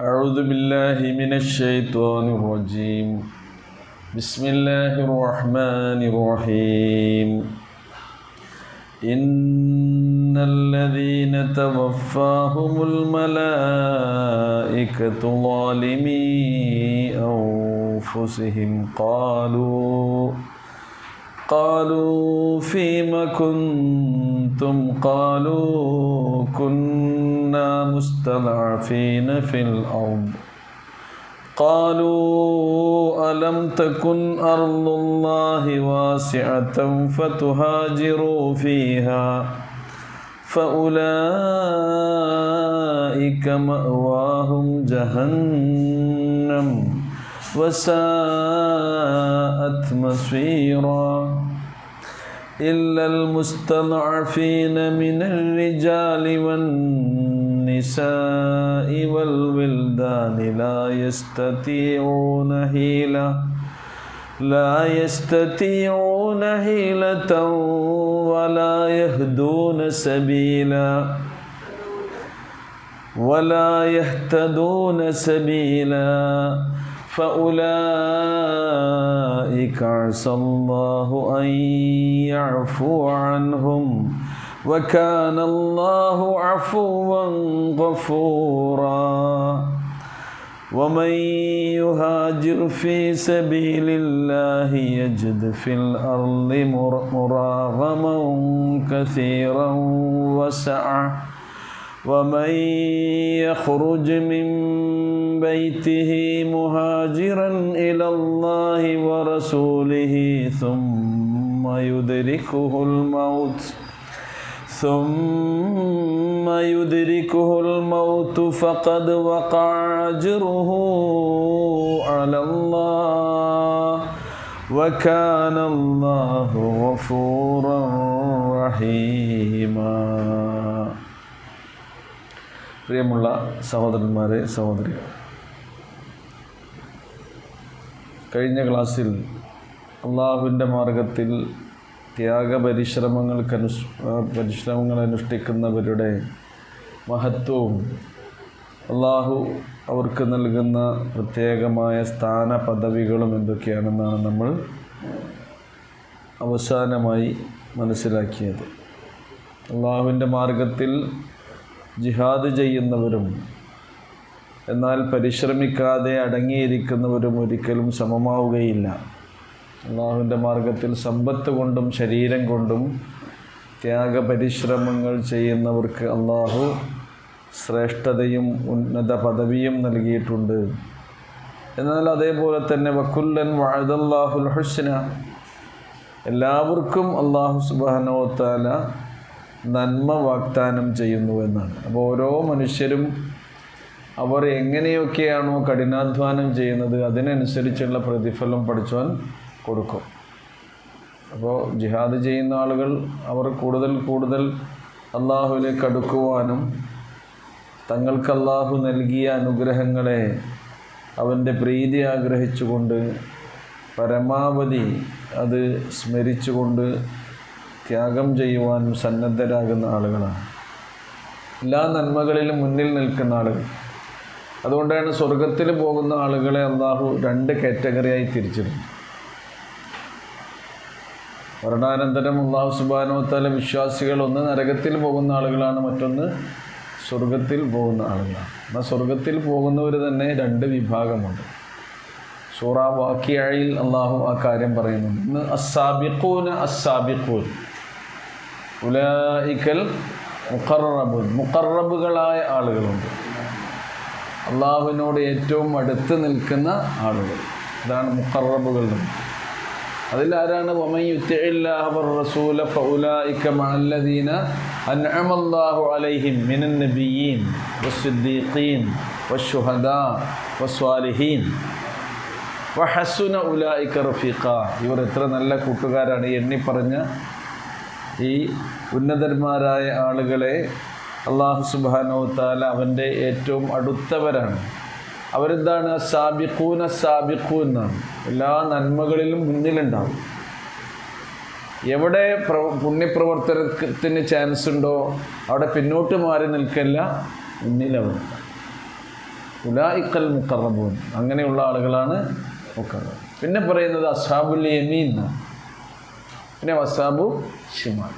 أعوذ بالله من الشيطان الرجيم. بسم الله الرحمن الرحيم. إن الذين توفاهم الملائكة ظالمي أنفسهم قالوا فيم كنتم قالوا كنا مستضعفين في الأرض قالوا ألم تكن أرض الله واسعة فتهاجروا فيها فأولئك مأواهم جهنم وساءت مصيرا إلا المستضعفين من الرجال والنساء والولدان لا يستطيعون حيلة ولا يهتدون سبيلا فأولئك عسى الله أن يعفو عنهم وكان الله عفوا غفورا ومن يهاجر في سبيل الله يجد في الأرض مراغما كثيرا وسعة ومن يخرج من بيته مهاجرا إلى الله ورسوله ثم يدركه الموت فقد وقع أجره على الله وكان الله غفورا رحيما. പ്രിയമുള്ള സഹോദരന്മാരെ, സഹോദരികൾ, കഴിഞ്ഞ ക്ലാസ്സിൽ അള്ളാഹുവിൻ്റെ മാർഗത്തിൽ പരിശ്രമങ്ങൾ അനുഷ്ഠിക്കുന്നവരുടെ മഹത്വവും അള്ളാഹു അവർക്ക് നൽകുന്ന പ്രത്യേകമായ സ്ഥാന പദവികളും എന്തൊക്കെയാണെന്നാണ് നമ്മൾ അവസാനമായി മനസ്സിലാക്കിയത്. അള്ളാഹുവിൻ്റെ മാർഗത്തിൽ ജിഹാദ് ചെയ്യുന്നവരും എന്നാൽ പരിശ്രമിക്കാതെ അടങ്ങിയിരിക്കുന്നവരും ഒരിക്കലും സമമാവുകയില്ല. അള്ളാഹുവിൻ്റെ മാർഗത്തിൽ സമ്പത്ത് കൊണ്ടും ശരീരം കൊണ്ടും ത്യാഗപരിശ്രമങ്ങൾ ചെയ്യുന്നവർക്ക് അള്ളാഹു ശ്രേഷ്ഠതയും ഉന്നത പദവിയും നൽകിയിട്ടുണ്ട്. എന്നാൽ അതേപോലെ തന്നെ വകുല്ലൻ വഅദല്ലാഹുൽ ഹുസ്ന, എല്ലാവർക്കും അള്ളാഹു സുബ്ഹാനഹു വ തആല നന്മ വാഗ്ദാനം ചെയ്യുന്നുവെന്നാണ്. അപ്പോൾ ഓരോ മനുഷ്യരും അവർ എങ്ങനെയൊക്കെയാണോ കഠിനാധ്വാനം ചെയ്യുന്നത് അതിനനുസരിച്ചുള്ള പ്രതിഫലം പടച്ചവൻ കൊടുക്കും. അപ്പോൾ ജിഹാദ് ചെയ്യുന്ന ആളുകൾ അവർ കൂടുതൽ അള്ളാഹുവിലേക്ക് അടുക്കുവാനും തങ്ങൾക്ക് അള്ളാഹു നൽകിയ അനുഗ്രഹങ്ങളെ അവൻ്റെ പ്രീതി ആഗ്രഹിച്ചുകൊണ്ട് പരമാവധി അത് സ്മരിച്ചുകൊണ്ട് ത്യാഗം ചെയ്യുവാനും സന്നദ്ധരാകുന്ന ആളുകളാണ്. എല്ലാ നന്മകളിലും മുന്നിൽ നിൽക്കുന്ന ആളുകൾ. അതുകൊണ്ടാണ് സ്വർഗത്തിൽ പോകുന്ന ആളുകളെ അള്ളാഹു രണ്ട് കാറ്റഗറിയായി തിരിച്ചിരുന്നു. മരണാനന്തരം അള്ളാഹു സുബ്ഹാനഹു വ തആല വിശ്വാസികൾ ഒന്ന് നരകത്തിൽ പോകുന്ന ആളുകളാണ്, മറ്റൊന്ന് സ്വർഗത്തിൽ പോകുന്ന ആളുകളാണ്. എന്നാൽ സ്വർഗത്തിൽ പോകുന്നവർ തന്നെ രണ്ട് വിഭാഗമുണ്ട്. സൂറ വാഖിഅയിൽ അള്ളാഹു ആ കാര്യം പറയുന്നുണ്ട്. ഇന്ന് അസ്സാബിഖൂൻ ഉലൈകൽ മുഖറബുകളായ ആളുകളുണ്ട്. അള്ളാഹുവിനോട് ഏറ്റവും അടുത്ത് നിൽക്കുന്ന ആളുകൾ, ഇതാണ് മുഖറബുകൾ. അതിലാരാണ്? വമൻ യുതിഇല്ലാഹ വറസൂല ഫഉലൈക മഅല്ലദീന അൻഅമല്ലാഹു അലൈഹിം മിനൻ നബിയ്യീൻ വസ്സിദ്ദീഖീൻ വശുഹദാ വസ്വാലിഹീൻ വഹസുന ഉലൈക റഫീഖ. ഇവർ എത്ര നല്ല കൂട്ടുകാരാണ്. എണ്ണിപ്പറഞ്ഞ ഈ ഉന്നതന്മാരായ ആളുകളെ അള്ളാഹു സുബ്ഹാനഹു വ തആല അവൻ്റെ ഏറ്റവും അടുത്തവരാണ്. അവരെന്താണ്? സാബിഖൂന എന്നാണ്. എല്ലാ നന്മകളിലും മുന്നിലുണ്ടാവും. എവിടെ പുണ്യപ്രവർത്തനത്തിന് ചാൻസ് ഉണ്ടോ അവിടെ പിന്നോട്ട് മാറി നിൽക്കല്ല, മുന്നിലവൻ. ഉലൈക്കൽ മുഖറബൂൻ, അങ്ങനെയുള്ള ആളുകളാണ് മുഖറബ്. പിന്നെ പറയുന്നത് അസ്ഹാബുൽ യമീൻ, പിന്നെ അസ്ഹാബു ഷിമാൽ.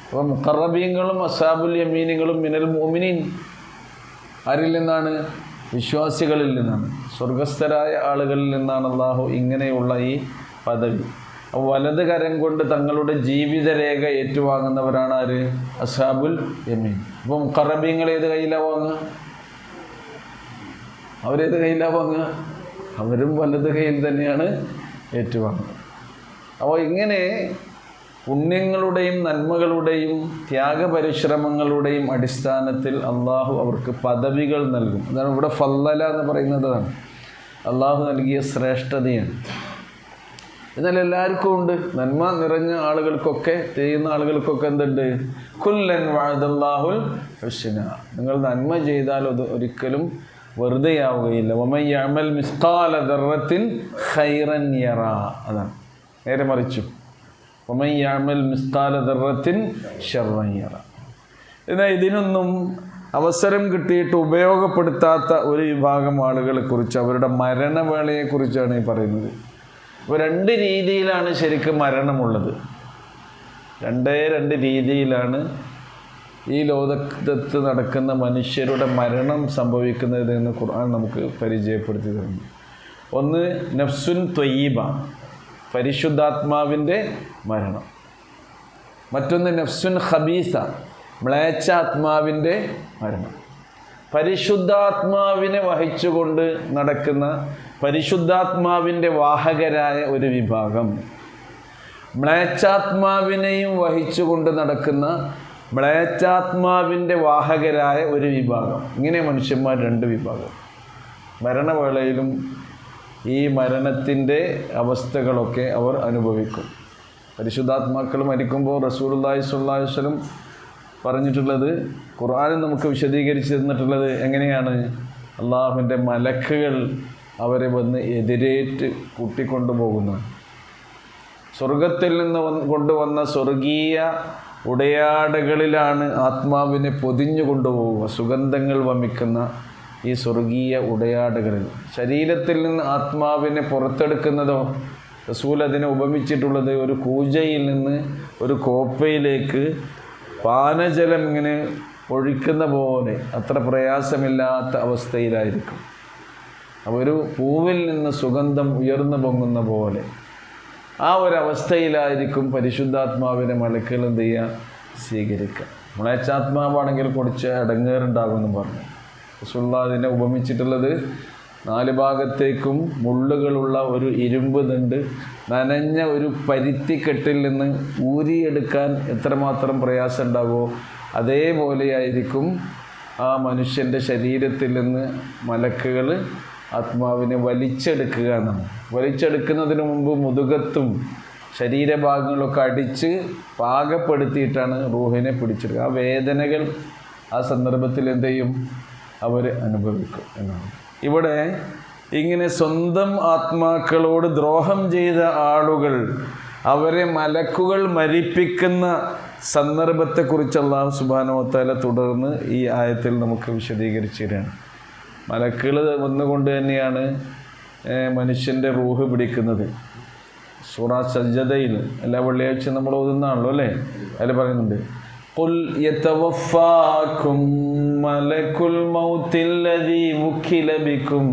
അപ്പോൾ മുഖറബീങ്ങളും അസ്ഹാബുൽ യമീനുകളും മിനൽ മുഅ്മിനീൻ, ആരിൽ നിന്നാണ്? വിശ്വാസികളിൽ നിന്നാണ്, സ്വർഗസ്ഥരായ ആളുകളിൽ നിന്നാണ് അള്ളാഹു ഇങ്ങനെയുള്ള ഈ പദവി. വലത് കരം കൊണ്ട് തങ്ങളുടെ ജീവിതരേഖ ഏറ്റുവാങ്ങുന്നവരാണ് ആര്? അസ്ഹാബുൽ യമീൻ. അപ്പോൾ മുഖറബീങ്ങൾ ഏത് കയ്യിലാണ് വാങ്ങുക? അവരേത് കയ്യിലാണ് വാങ്ങുക? അവരും വലത് കയ്യിൽ തന്നെയാണ് ഏറ്റുവാങ്ങുന്നത്. അപ്പോൾ ഇങ്ങനെ പുണ്യങ്ങളുടെയും നന്മകളുടെയും ത്യാഗപരിശ്രമങ്ങളുടെയും അടിസ്ഥാനത്തിൽ അള്ളാഹു അവർക്ക് പദവികൾ നൽകും. അതാണ് ഇവിടെ ഫല്ലല എന്ന് പറയുന്നതാണ്, അള്ളാഹു നൽകിയ ശ്രേഷ്ഠതയാണ്. എന്നാൽ എല്ലാവർക്കും ഉണ്ട്, നന്മ നിറഞ്ഞ ആളുകൾക്കൊക്കെ, ചെയ്യുന്ന ആളുകൾക്കൊക്കെ എന്തുണ്ട്? കുല്ലൻ വഅദല്ലാഹുൽ ഹുസ്ന, നിങ്ങൾ നന്മ ചെയ്താൽ അത് ഒരിക്കലും വെറുതെയാവുകയില്ല. വമൻ യഅമൽ മിസ്ഖാല ദർറത്തിൻ ഖൈറൻ യറ, അതാണ്. നേരെ മറിച്ചു വമൻ യഅമൽ മിസ്ഖാല ദർറത്തിൻ ശർറൻ യറ. എന്നാൽ ഇതിനൊന്നും അവസരം കിട്ടിയിട്ട് ഉപയോഗപ്പെടുത്താത്ത ഒരു വിഭാഗം ആളുകളെക്കുറിച്ച്, അവരുടെ മരണവേളയെക്കുറിച്ചാണ് ഈ പറയുന്നത്. അപ്പോൾ രണ്ട് രീതിയിലാണ് ശരിക്കും മരണമുള്ളത്. രണ്ട് രീതിയിലാണ് ഈ ലോകത്ത് നടക്കുന്ന മനുഷ്യരുടെ മരണം സംഭവിക്കുന്നത് എന്ന് ഖുർആൻ നമുക്ക് പരിചയപ്പെടുത്തി തരുന്നു. ഒന്ന് നഫ്സുൻ ത്വയ്യിബ, പരിശുദ്ധാത്മാവിൻ്റെ മരണം. മറ്റൊന്ന് നഫ്സുൻ ഖബീസ, മ്ലേച്ഛാത്മാവിൻ്റെ മരണം. പരിശുദ്ധാത്മാവിനെ വഹിച്ചുകൊണ്ട് നടക്കുന്ന, പരിശുദ്ധാത്മാവിൻ്റെ വാഹകരായ ഒരു വിഭാഗം, മ്ലേച്ഛാത്മാവിനെയും വഹിച്ചുകൊണ്ട് നടക്കുന്ന മ്ലേച്ഛാത്മാവിൻ്റെ വാഹകരായ ഒരു വിഭാഗം. ഇങ്ങനെ മനുഷ്യന്മാർ രണ്ട് വിഭാഗം. മരണവേളയിലും ഈ മരണത്തിൻ്റെ അവസ്ഥകളൊക്കെ അവർ അനുഭവിക്കും. പരിശുദ്ധാത്മാക്കൾ മരിക്കുമ്പോൾ റസൂലുള്ളാഹി സ്വല്ലല്ലാഹു അലൈഹി വസല്ലം പറഞ്ഞിട്ടുള്ളത്, ഖുർആനിൽ നമുക്ക് വിശദീകരിച്ച് തന്നിട്ടുള്ളത് എങ്ങനെയാണ്? അള്ളാഹുവിൻ്റെ മലക്കുകൾ അവരെ വന്ന് എതിരേറ്റ് കൂട്ടിക്കൊണ്ടുപോകുന്നു. സ്വർഗത്തിൽ നിന്ന് കൊണ്ടുവന്ന സ്വർഗീയ ഉടയാടകളിലാണ് ആത്മാവിനെ പൊതിഞ്ഞു കൊണ്ടുപോവുക. സുഗന്ധങ്ങൾ വമിക്കുന്ന ഈ സ്വർഗീയ ഉടയാടകളിൽ ശരീരത്തിൽ നിന്ന് ആത്മാവിനെ പുറത്തെടുക്കുന്നതോ, റസൂൽ അതിനെ ഉപമിച്ചിട്ടുള്ളത് ഒരു കൂജയിൽ നിന്ന് ഒരു കോപ്പയിലേക്ക് പാനജലം ഇങ്ങനെ ഒഴിക്കുന്ന പോലെ, അത്ര പ്രയാസമില്ലാത്ത അവസ്ഥയിലായിരിക്കും. അപ്പോൾ ഒരു പൂവിൽ നിന്ന് സുഗന്ധം ഉയർന്നു പൊങ്ങുന്ന പോലെ ആ ഒരവസ്ഥയിലായിരിക്കും പരിശുദ്ധാത്മാവിനെ മലക്കുകൾ എന്ത് ചെയ്യുക? സ്വീകരിക്കുക. മ്ലേച്ഛാത്മാവാണെങ്കിൽ കുറച്ച് അടങ്ങേറുണ്ടാകുമെന്ന് പറഞ്ഞു. റസൂലുള്ളാഹി അതിനെ ഉപമിച്ചിട്ടുള്ളത് 4 ഭാഗത്തേക്കും മുള്ളുകളുള്ള ഒരു ഇരുമ്പ് ദണ്ട് നനഞ്ഞ ഒരു പരുത്തിക്കെട്ടിൽ നിന്ന് ഊരിയെടുക്കാൻ എത്രമാത്രം പ്രയാസം ഉണ്ടാകുമോ അതേപോലെയായിരിക്കും ആ മനുഷ്യൻ്റെ ശരീരത്തിൽ നിന്ന് മലക്കുകൾ ആത്മാവിനെ വലിച്ചെടുക്കുക എന്നാണ്. വലിച്ചെടുക്കുന്നതിന് മുമ്പ് മുതുകത്തും ശരീരഭാഗങ്ങളൊക്കെ അടിച്ച് പാകപ്പെടുത്തിയിട്ടാണ് റൂഹിനെ പിടിച്ചെടുക്കുക. ആ വേദനകൾ ആ സന്ദർഭത്തിൽ എന്ത് ചെയ്യും? അവർ അനുഭവിക്കും എന്നാണ്. ഇവിടെ ഇങ്ങനെ സ്വന്തം ആത്മാക്കളോട് ദ്രോഹം ചെയ്ത ആളുകൾ, അവരെ മലക്കുകൾ മരിപ്പിക്കുന്ന സന്ദർഭത്തെക്കുറിച്ച് അല്ലാഹു സുബ്ഹാനഹു വ തആല തുടർന്ന് ഈ ആയത്തിൽ നമുക്ക് വിശദീകരിച്ചു തരാണ്. മലക്കുകൾ വന്നുകൊണ്ട് തന്നെയാണ് മനുഷ്യൻ്റെ റൂഹ് പിടിക്കുന്നത്. സൂറ സജ്ജദയിൽ എല്ലാ വെള്ളിയാഴ്ച നമ്മൾ ഓതുന്നതാണല്ലോ അല്ലേ? അതിൽ പറയുന്നുണ്ട്, ഖുൽ യതവഫാകും മലക്കുൽ മൗത്തില്ലദീ വുക്കില ബികും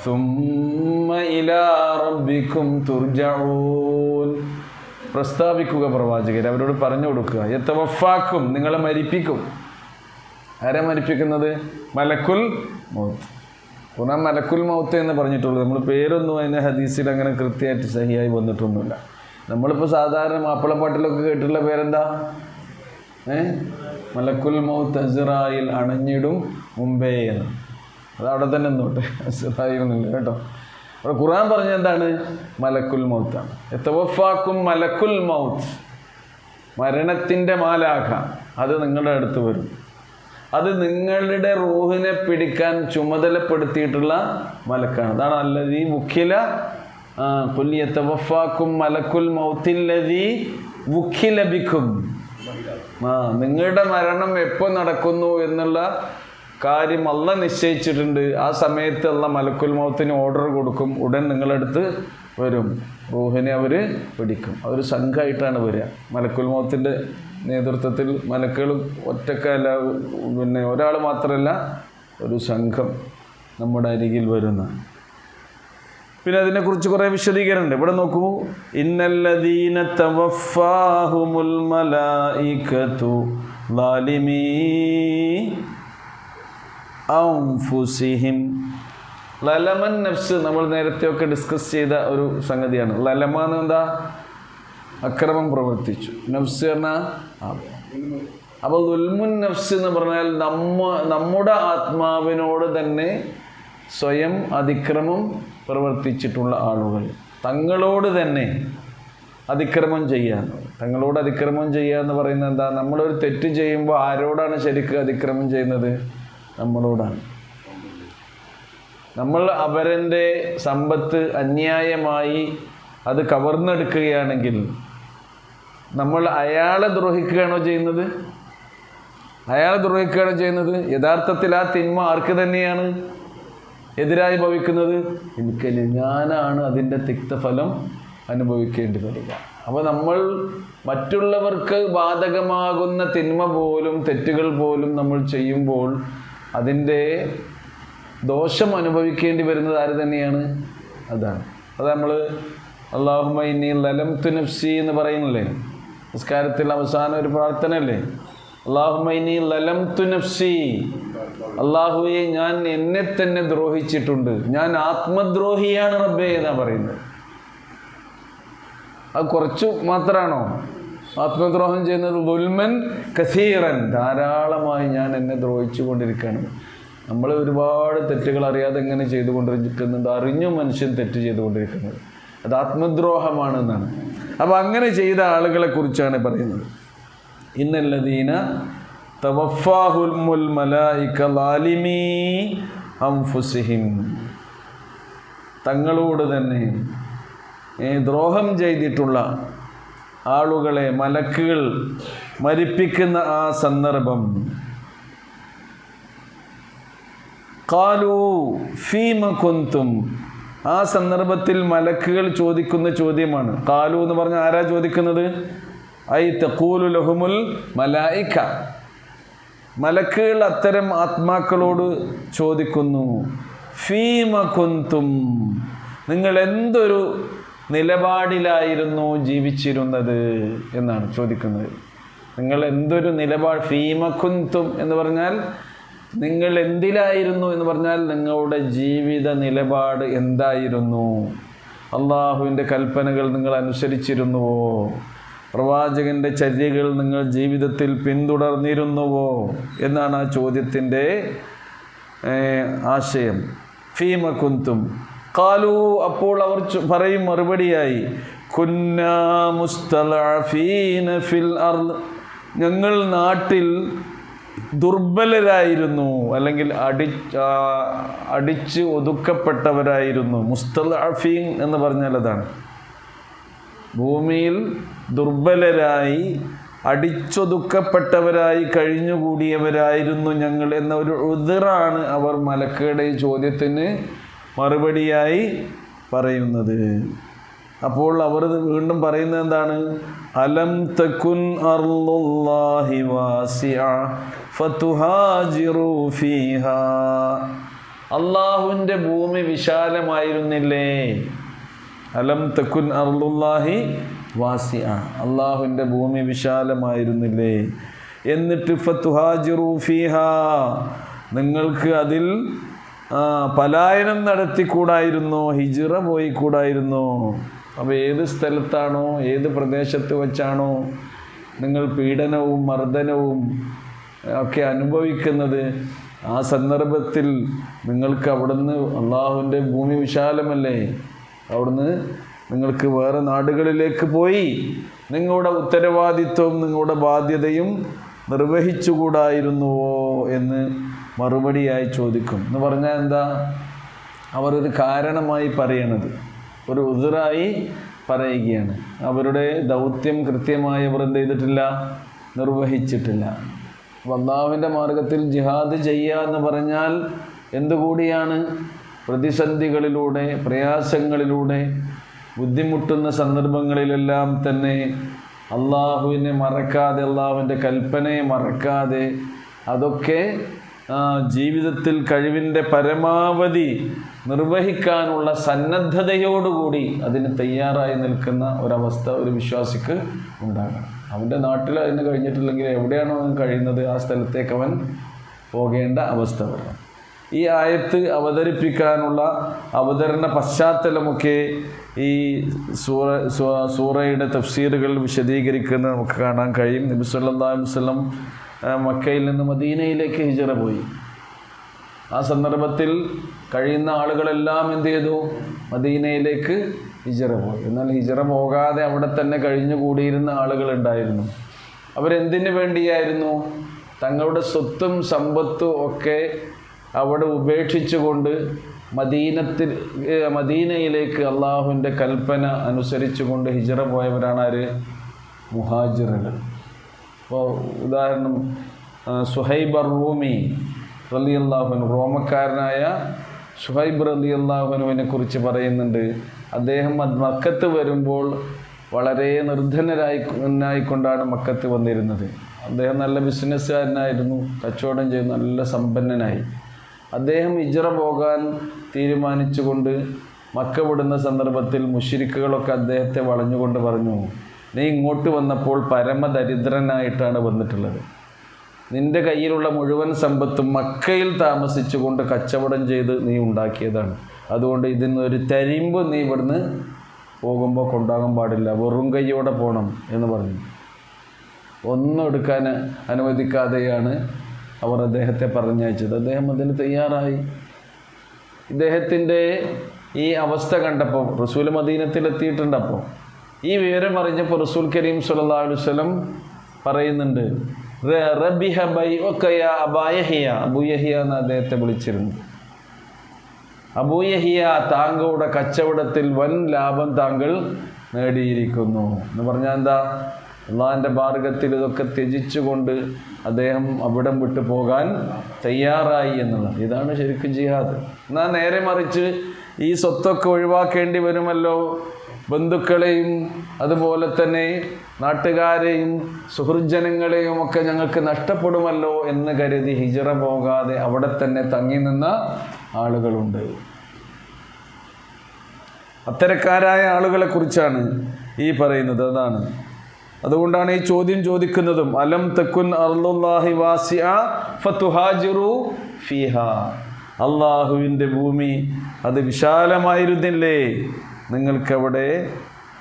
സുമ്മ ഇലാ റബ്ബികും തുർജഊൻ. പ്രസ്താവിക്കുക പ്രവാചകർ, അവരോട് പറഞ്ഞു കൊടുക്കുക, യതവഫാകും, നിങ്ങളെ മരിപ്പിക്കും. ആരാ മരിപ്പിക്കുന്നത്? മലക്കുൽ മൗത്ത്. ഖുർആൻ മലക്കുൽ മൗത്ത് എന്ന് പറഞ്ഞിട്ടുള്ളൂ. നമ്മൾ പേരൊന്നും അതിൻ്റെ ഹദീസിൽ അങ്ങനെ കൃത്യമായിട്ട് സഹിയായി വന്നിട്ടൊന്നുമില്ല. നമ്മളിപ്പോൾ സാധാരണ മാപ്പിളപ്പാട്ടിലൊക്കെ കേട്ടിട്ടുള്ള പേരെന്താ? മലക്കുൽ മൗത്ത് അസ്റായിൽ അണഞ്ഞിടും മുമ്പേ എന്ന്. അതവിടെ തന്നെ നിന്നോട്ടെ, അസ്റായിൽ എന്നില്ല കേട്ടോ. അവിടെ ഖുർആൻ പറഞ്ഞ എന്താണ്? മലക്കുൽ മൗത്താണ്. യതവഫാകും മലക്കുൽ മൗത്ത്, മരണത്തിൻ്റെ മാലാഖ അത് നിങ്ങളുടെ അടുത്ത് വരും. അത് നിങ്ങളുടെ റൂഹിനെ പിടിക്കാൻ ചുമതലപ്പെടുത്തിയിട്ടുള്ള മലക്കാണ്. അതാണ് അല്ലദീ വുക്കില, ഖുൽ യതവഫാകും മലക്കുൽ മൗത്തില്ലദീ വുക്കില ബികും. നിങ്ങളുടെ മരണം എപ്പോൾ നടക്കുന്നു എന്നുള്ള കാര്യം അള്ളാഹ് നിശ്ചയിച്ചിട്ടുണ്ട്. ആ സമയത്ത് അള്ളാഹ് മലക്കുൽ മൗത്തിന് ഓർഡർ കൊടുക്കും, ഉടൻ നിങ്ങളടുത്ത് വരും, റൂഹിനെ അവർ പിടിക്കും. അവർ സംഘമായിട്ടാണ് വരിക. മലക്കുൽ മൗത്തിൻ്റെ നേതൃത്വത്തിൽ മലക്കുകൾ ഒറ്റക്കല്ല, പിന്നെ ഒരാൾ മാത്രമല്ല, ഒരു സംഘം നമ്മുടെ അരികിൽ വരുന്ന. പിന്നെ അതിനെക്കുറിച്ച് കുറേ വിശദീകരണമുണ്ട്. ഇവിടെ നോക്കൂ, ഇന്നല്ലദീന തവഫാഹുമുൽ മലായികതു ളാലിമീ അൻഫുസിഹിം. ലലമൻ നഫ്സ് നമ്മൾ നേരത്തെയൊക്കെ ഡിസ്കസ് ചെയ്ത ഒരു സംഗതിയാണ്. ലലമ എന്ന് എന്താ? അക്രമം പ്രവർത്തിച്ചു. നഫ്സ് പറഞ്ഞാൽ അപ്പോൾ ദുൽമുൻ നഫ്സ് എന്ന് പറഞ്ഞാൽ നമ്മുടെ ആത്മാവിനോട് തന്നെ സ്വയം അതിക്രമം പ്രവർത്തിച്ചിട്ടുള്ള ആളുകൾ, തങ്ങളോട് തന്നെ അതിക്രമം ചെയ്യാൻ. തങ്ങളോട് അതിക്രമം ചെയ്യുക എന്ന് പറയുന്നത് എന്താ? നമ്മളൊരു തെറ്റ് ചെയ്യുമ്പോൾ ആരോടാണ് ശരിക്കും അതിക്രമം ചെയ്യുന്നത്? നമ്മളോടാണ്. നമ്മൾ അവരൻ്റെ സമ്പത്ത് അന്യായമായി അത് കവർന്നെടുക്കുകയാണെങ്കിൽ നമ്മൾ അയാളെ ദ്രോഹിക്കുകയാണോ ചെയ്യുന്നത്? അയാളെ ദ്രോഹിക്കുകയാണോ ചെയ്യുന്നത്? യഥാർത്ഥത്തിൽ ആ തിന്മ ആർക്ക് തന്നെയാണ് എതിരായി ഭവിക്കുന്നത്? എനിക്കല്ല, ഞാനാണ് അതിൻ്റെ തിക്തഫലം അനുഭവിക്കേണ്ടി വരിക. അപ്പോൾ നമ്മൾ മറ്റുള്ളവർക്ക് ബാധകമാകുന്ന തിന്മ പോലും തെറ്റുകൾ പോലും നമ്മൾ ചെയ്യുമ്പോൾ അതിൻ്റെ ദോഷം അനുഭവിക്കേണ്ടി വരുന്നത് ആര് തന്നെയാണ്? അതാണ്. അത് നമ്മൾ അല്ലാഹുമ്മ ഇന്നി ലലംതു നഫ്സി എന്ന് പറയുന്നില്ലേ നിസ്കാരത്തിൽ അവസാനം ഒരു പ്രാർത്ഥനയല്ലേ? അല്ലാഹുമ്മ ഇന്നി ലലംതു നഫ്സി, അല്ലാഹുവേ ഞാൻ എന്നെ തന്നെ ദ്രോഹിച്ചിട്ടുണ്ട്, ഞാൻ ആത്മദ്രോഹിയാണ് റബ്ബേ എന്നാണ് പറയുന്നത്. അത് കുറച്ചു മാത്രമാണോ ആത്മദ്രോഹം ചെയ്യുന്നത്? ദുൽമൻ കസീറൻ, ധാരാളമായി ഞാൻ എന്നെ ദ്രോഹിച്ചു കൊണ്ടിരിക്കുകയാണ്. നമ്മൾ ഒരുപാട് തെറ്റുകൾ അറിയാതെ എങ്ങനെ ചെയ്തുകൊണ്ടിരിക്കുന്നുണ്ട്, അറിഞ്ഞു മനുഷ്യൻ തെറ്റ് ചെയ്തുകൊണ്ടിരിക്കുന്നത്. അത് ആത്മദ്രോഹമാണെന്നാണ്. അപ്പോൾ അങ്ങനെ ചെയ്ത ആളുകളെ കുറിച്ചാണ് പറയുന്നത്. ഇന്നല്ലദീന തവഫാഹുമുൽ മലായിക ളാലിമീ അൻഫുസിഹിം, തങ്ങളോട് തന്നെ ദ്രോഹം ചെയ്തിട്ടുള്ള ആളുകളെ മലക്കുകൾ മരിപ്പിക്കുന്ന ആ സന്ദർഭം. ഖാലൂ ഫീമ കുന്തും, ആ സന്ദർഭത്തിൽ മലക്കുകൾ ചോദിക്കുന്ന ചോദ്യമാണ്. ഖാലു എന്ന് പറഞ്ഞാൽ ആരാ ചോദിക്കുന്നത്? ഐ തഖൂലു ലഹുമുൽ മലായിക, മലക്കുകൾ അത്തരം ആത്മാക്കളോട് ചോദിക്കുന്നു. ഫീമ കുന്തും, നിങ്ങൾ എന്തൊരു നിലപാടിലായിരുന്നു ജീവിച്ചിരുന്നത് എന്നാണ് ചോദിക്കുന്നത്. നിങ്ങൾ എന്തൊരു നിലപാട്, ഫീമ കുന്തും എന്ന് പറഞ്ഞാൽ നിങ്ങൾ എന്തിലായിരുന്നു എന്ന് പറഞ്ഞാൽ നിങ്ങളുടെ ജീവിത നിലപാട് എന്തായിരുന്നു? അള്ളാഹുവിൻ്റെ കൽപ്പനകൾ നിങ്ങൾ അനുസരിച്ചിരുന്നുവോ? പ്രവാചകൻ്റെ ചര്യകൾ നിങ്ങൾ ജീവിതത്തിൽ പിന്തുടർന്നിരുന്നുവോ എന്നാണ് ആ ചോദ്യത്തിൻ്റെ ആശയം. ഫീമ കുന്തും ഖാലൂ, അപ്പോൾ അവർ പറയും മറുപടിയായി, കുന്നാ മുസ്തളഅഫീന ഫിൽ അർള്, ഞങ്ങൾ നാട്ടിൽ ദുർബലരായിരുന്നു, അല്ലെങ്കിൽ അടിച്ച് ഒതുക്കപ്പെട്ടവരായിരുന്നു. മുസ്തളഅഫീൻ എന്ന് പറഞ്ഞാൽ അതാണ്, ഭൂമിയിൽ ദുർബലരായി അടിച്ചൊതുക്കപ്പെട്ടവരായി കഴിഞ്ഞുകൂടിയവരായിരുന്നു ഞങ്ങൾ എന്ന ഒരു ഉദ്റാണ് അവർ മലക്കുകളുടെ ചോദ്യത്തിന് മറുപടിയായി പറയുന്നത്. അപ്പോൾ അവർ വീണ്ടും പറയുന്നത് എന്താണ്? അലം തകുൻ അർളുല്ലാഹി വാസിഅ ഫതുഹാജിറു ഫീഹാ, അല്ലാഹുവിൻ്റെ ഭൂമി വിശാലമായിരുന്നില്ലേ? അലം തകുൻ അർളുല്ലാഹി വാസിഅ, അല്ലാഹുവിൻ്റെ ഭൂമി വിശാലമായിരുന്നില്ലേ? എന്നിട്ട് ഫതുഹാജിറു ഫീഹാ, നിങ്ങൾക്ക് അതിൽ പലായനം നടത്തിക്കൂടായിരുന്നോ? ഹിജ്റ പോയിക്കൂടായിരുന്നോ? അപ്പോൾ ഏത് സ്ഥലത്താണോ ഏത് പ്രദേശത്ത് വെച്ചാണോ നിങ്ങൾ പീഡനവും മർദ്ദനവും ഒക്കെ അനുഭവിക്കുന്നത്, ആ സന്ദർഭത്തിൽ നിങ്ങൾക്ക് അവിടുന്ന്, അള്ളാഹുവിൻ്റെ ഭൂമി വിശാലമല്ലേ, അവിടുന്ന് നിങ്ങൾക്ക് വേറെ നാടുകളിലേക്ക് പോയി നിങ്ങളുടെ ഉത്തരവാദിത്വവും നിങ്ങളുടെ ബാധ്യതയും നിർവഹിച്ചുകൂടായിരുന്നുവോ എന്ന് മറുപടിയായി ചോദിക്കും. എന്ന് പറഞ്ഞാൽ എന്താ? അവരൊരു കാരണമായി പറയണത്, ഒരു ഉദ്റായി പറയുകയാണ്. അവരുടെ ദൗത്യം കൃത്യമായി അവർ എന്ത് ചെയ്തിട്ടില്ല, നിർവഹിച്ചിട്ടില്ല. അല്ലാഹുവിൻ്റെ മാർഗത്തിൽ ജിഹാദ് ചെയ്യുക എന്ന് പറഞ്ഞാൽ എന്തുകൂടിയാണ്? പ്രതിസന്ധികളിലൂടെ, പ്രയാസങ്ങളിലൂടെ, ബുദ്ധിമുട്ടുന്ന സന്ദർഭങ്ങളിലെല്ലാം തന്നെ അള്ളാഹുവിനെ മറക്കാതെ, അള്ളാഹുവിൻ്റെ കൽപ്പനയെ മറക്കാതെ, അതൊക്കെ ജീവിതത്തിൽ കഴിവിൻ്റെ പരമാവധി നിർവഹിക്കാനുള്ള സന്നദ്ധതയോടുകൂടി അതിന് തയ്യാറായി നിൽക്കുന്ന ഒരവസ്ഥ ഒരു വിശ്വാസിക്ക് ഉണ്ടാകണം. അവൻ്റെ നാട്ടിൽ അതിന് കഴിഞ്ഞിട്ടില്ലെങ്കിൽ എവിടെയാണോ അവൻ കഴിയുന്നത് ആ സ്ഥലത്തേക്ക് അവൻ പോകേണ്ട അവസ്ഥ വരണം. ഈ ആയത്ത് അവതരിപ്പിക്കാനുള്ള അവതരണ പശ്ചാത്തലമൊക്കെ ഈ സൂറയുടെ തഫ്സീറുകൾ വിശദീകരിക്കുന്നത് നമുക്ക് കാണാൻ കഴിയും. നബി സല്ലല്ലാഹു അലൈഹി വസല്ലം മക്കയിൽ നിന്ന് മദീനയിലേക്ക് ഹിജറ പോയി. ആ സന്ദർഭത്തിൽ കഴിയുന്ന ആളുകളെല്ലാം എന്ത് ചെയ്തു? മദീനയിലേക്ക് ഹിജറ പോയി. എന്നാൽ ഹിജറ പോകാതെ അവിടെ തന്നെ കഴിഞ്ഞുകൂടിയിരുന്ന ആളുകളുണ്ടായിരുന്നു. അവരെന്തിനു വേണ്ടിയായിരുന്നു? തങ്ങളുടെ സ്വത്തും സമ്പത്തും ഒക്കെ അവിടെ ഉപേക്ഷിച്ചുകൊണ്ട് മദീനയിലേക്ക് അള്ളാഹുവിൻ്റെ കൽപ്പന അനുസരിച്ചുകൊണ്ട് ഹിജറ പോയവരാണ് ആര്? മുഹാജിറുകൾ. ഇപ്പോൾ ഉദാഹരണം സുഹൈബ് റൂമി റളിയല്ലാഹു അൻഹു, റോമക്കാരനായ സുഹൈബ് റളിയല്ലാഹു അൻഹുവിനെ കുറിച്ച് പറയുന്നുണ്ട്. അദ്ദേഹം മക്കത്ത് വരുമ്പോൾ വളരെ നിർധനരായിക്കൊണ്ടാണ് മക്കത്ത് വന്നിരുന്നത്. അദ്ദേഹം നല്ല ബിസിനസ്സുകാരനായിരുന്നു, കച്ചവടം ചെയ്ത് നല്ല സമ്പന്നനായി. അദ്ദേഹം ഹിജ്റ പോകാൻ തീരുമാനിച്ചുകൊണ്ട് മക്ക വിടുന്ന സന്ദർഭത്തിൽ മുശ്രിക്കുകളൊക്കെ അദ്ദേഹത്തെ വളഞ്ഞുകൊണ്ട് പറഞ്ഞു, നീ ഇങ്ങോട്ട് വന്നപ്പോൾ പരമദരിദ്രനായിട്ടാണ് വന്നിട്ടുള്ളത്. നിൻ്റെ കയ്യിലുള്ള മുഴുവൻ സമ്പത്തും മക്കയിൽ താമസിച്ചുകൊണ്ട് കച്ചവടം ചെയ്ത് നീ ഉണ്ടാക്കിയതാണ്. അതുകൊണ്ട് ഇതിനൊരു തരിമ്പ് നീ ഇവിടുന്ന് പോകുമ്പോൾ കൊണ്ടാകാൻ പാടില്ല, വെറും കയ്യോടെ പോകണം എന്ന് പറഞ്ഞു. ഒന്നും എടുക്കാൻ അനുവദിക്കാതെയാണ് അവർ അദ്ദേഹത്തെ പറഞ്ഞയച്ചത്. അദ്ദേഹം അതിന് തയ്യാറായി. ഇദ്ദേഹത്തിൻ്റെ ഈ അവസ്ഥ കണ്ടപ്പോൾ റസൂൽ മദീനത്തിലെത്തിയിട്ടുണ്ടപ്പോൾ ഈ വിവരം അറിഞ്ഞപ്പോൾ റസൂൽ കരീം സ്വല്ലല്ലാഹു അലൈഹി വസല്ലം പറയുന്നുണ്ട്, റബിഹ ബൈഉക യാ അബാ യഹ്യ. അബൂ യഹ്യ എന്ന് അദ്ദേഹത്തെ വിളിച്ചിരുന്നു. അബൂ യഹ്യ, താങ്കളുടെ കച്ചവടത്തിൽ വൻ ലാഭം താങ്കൾ നേടിയിരിക്കുന്നു എന്ന് പറഞ്ഞാൽ എന്താ? അള്ളാഹിൻ്റെ മാർഗത്തിൽ ഇതൊക്കെ ത്യജിച്ചുകൊണ്ട് അദ്ദേഹം അവിടം വിട്ടു പോകാൻ തയ്യാറായി എന്നുള്ളത്. ഇതാണ് ശരിക്കും ജിഹാദ്. എന്നാൽ നേരെ മറിച്ച് ഈ സ്വത്തൊക്കെ ഒഴിവാക്കേണ്ടി വരുമല്ലോ, ബന്ധുക്കളെയും അതുപോലെ തന്നെ നാട്ടുകാരെയും സുഹൃജനങ്ങളെയും ഒക്കെ ഞങ്ങൾക്ക് നഷ്ടപ്പെടുമല്ലോ എന്ന് കരുതി ഹിജ്റ പോകാതെ അവിടെ തന്നെ തങ്ങി നിന്ന ആളുകളുണ്ട്. അത്തരക്കാരായ ആളുകളെ കുറിച്ചാണ് ഈ പറയുന്നത്. അതാണ്, അതുകൊണ്ടാണ് ഈ ചോദ്യം ചോദിക്കുന്നതും. അലം തക്കുൻ അർളുല്ലാഹി വാസിഅ ഫതുഹാജിറു ഫീഹാ. അള്ളാഹുവിൻ്റെ ഭൂമി അത് വിശാലമായിരുന്നില്ലേ, നിങ്ങൾക്കവിടെ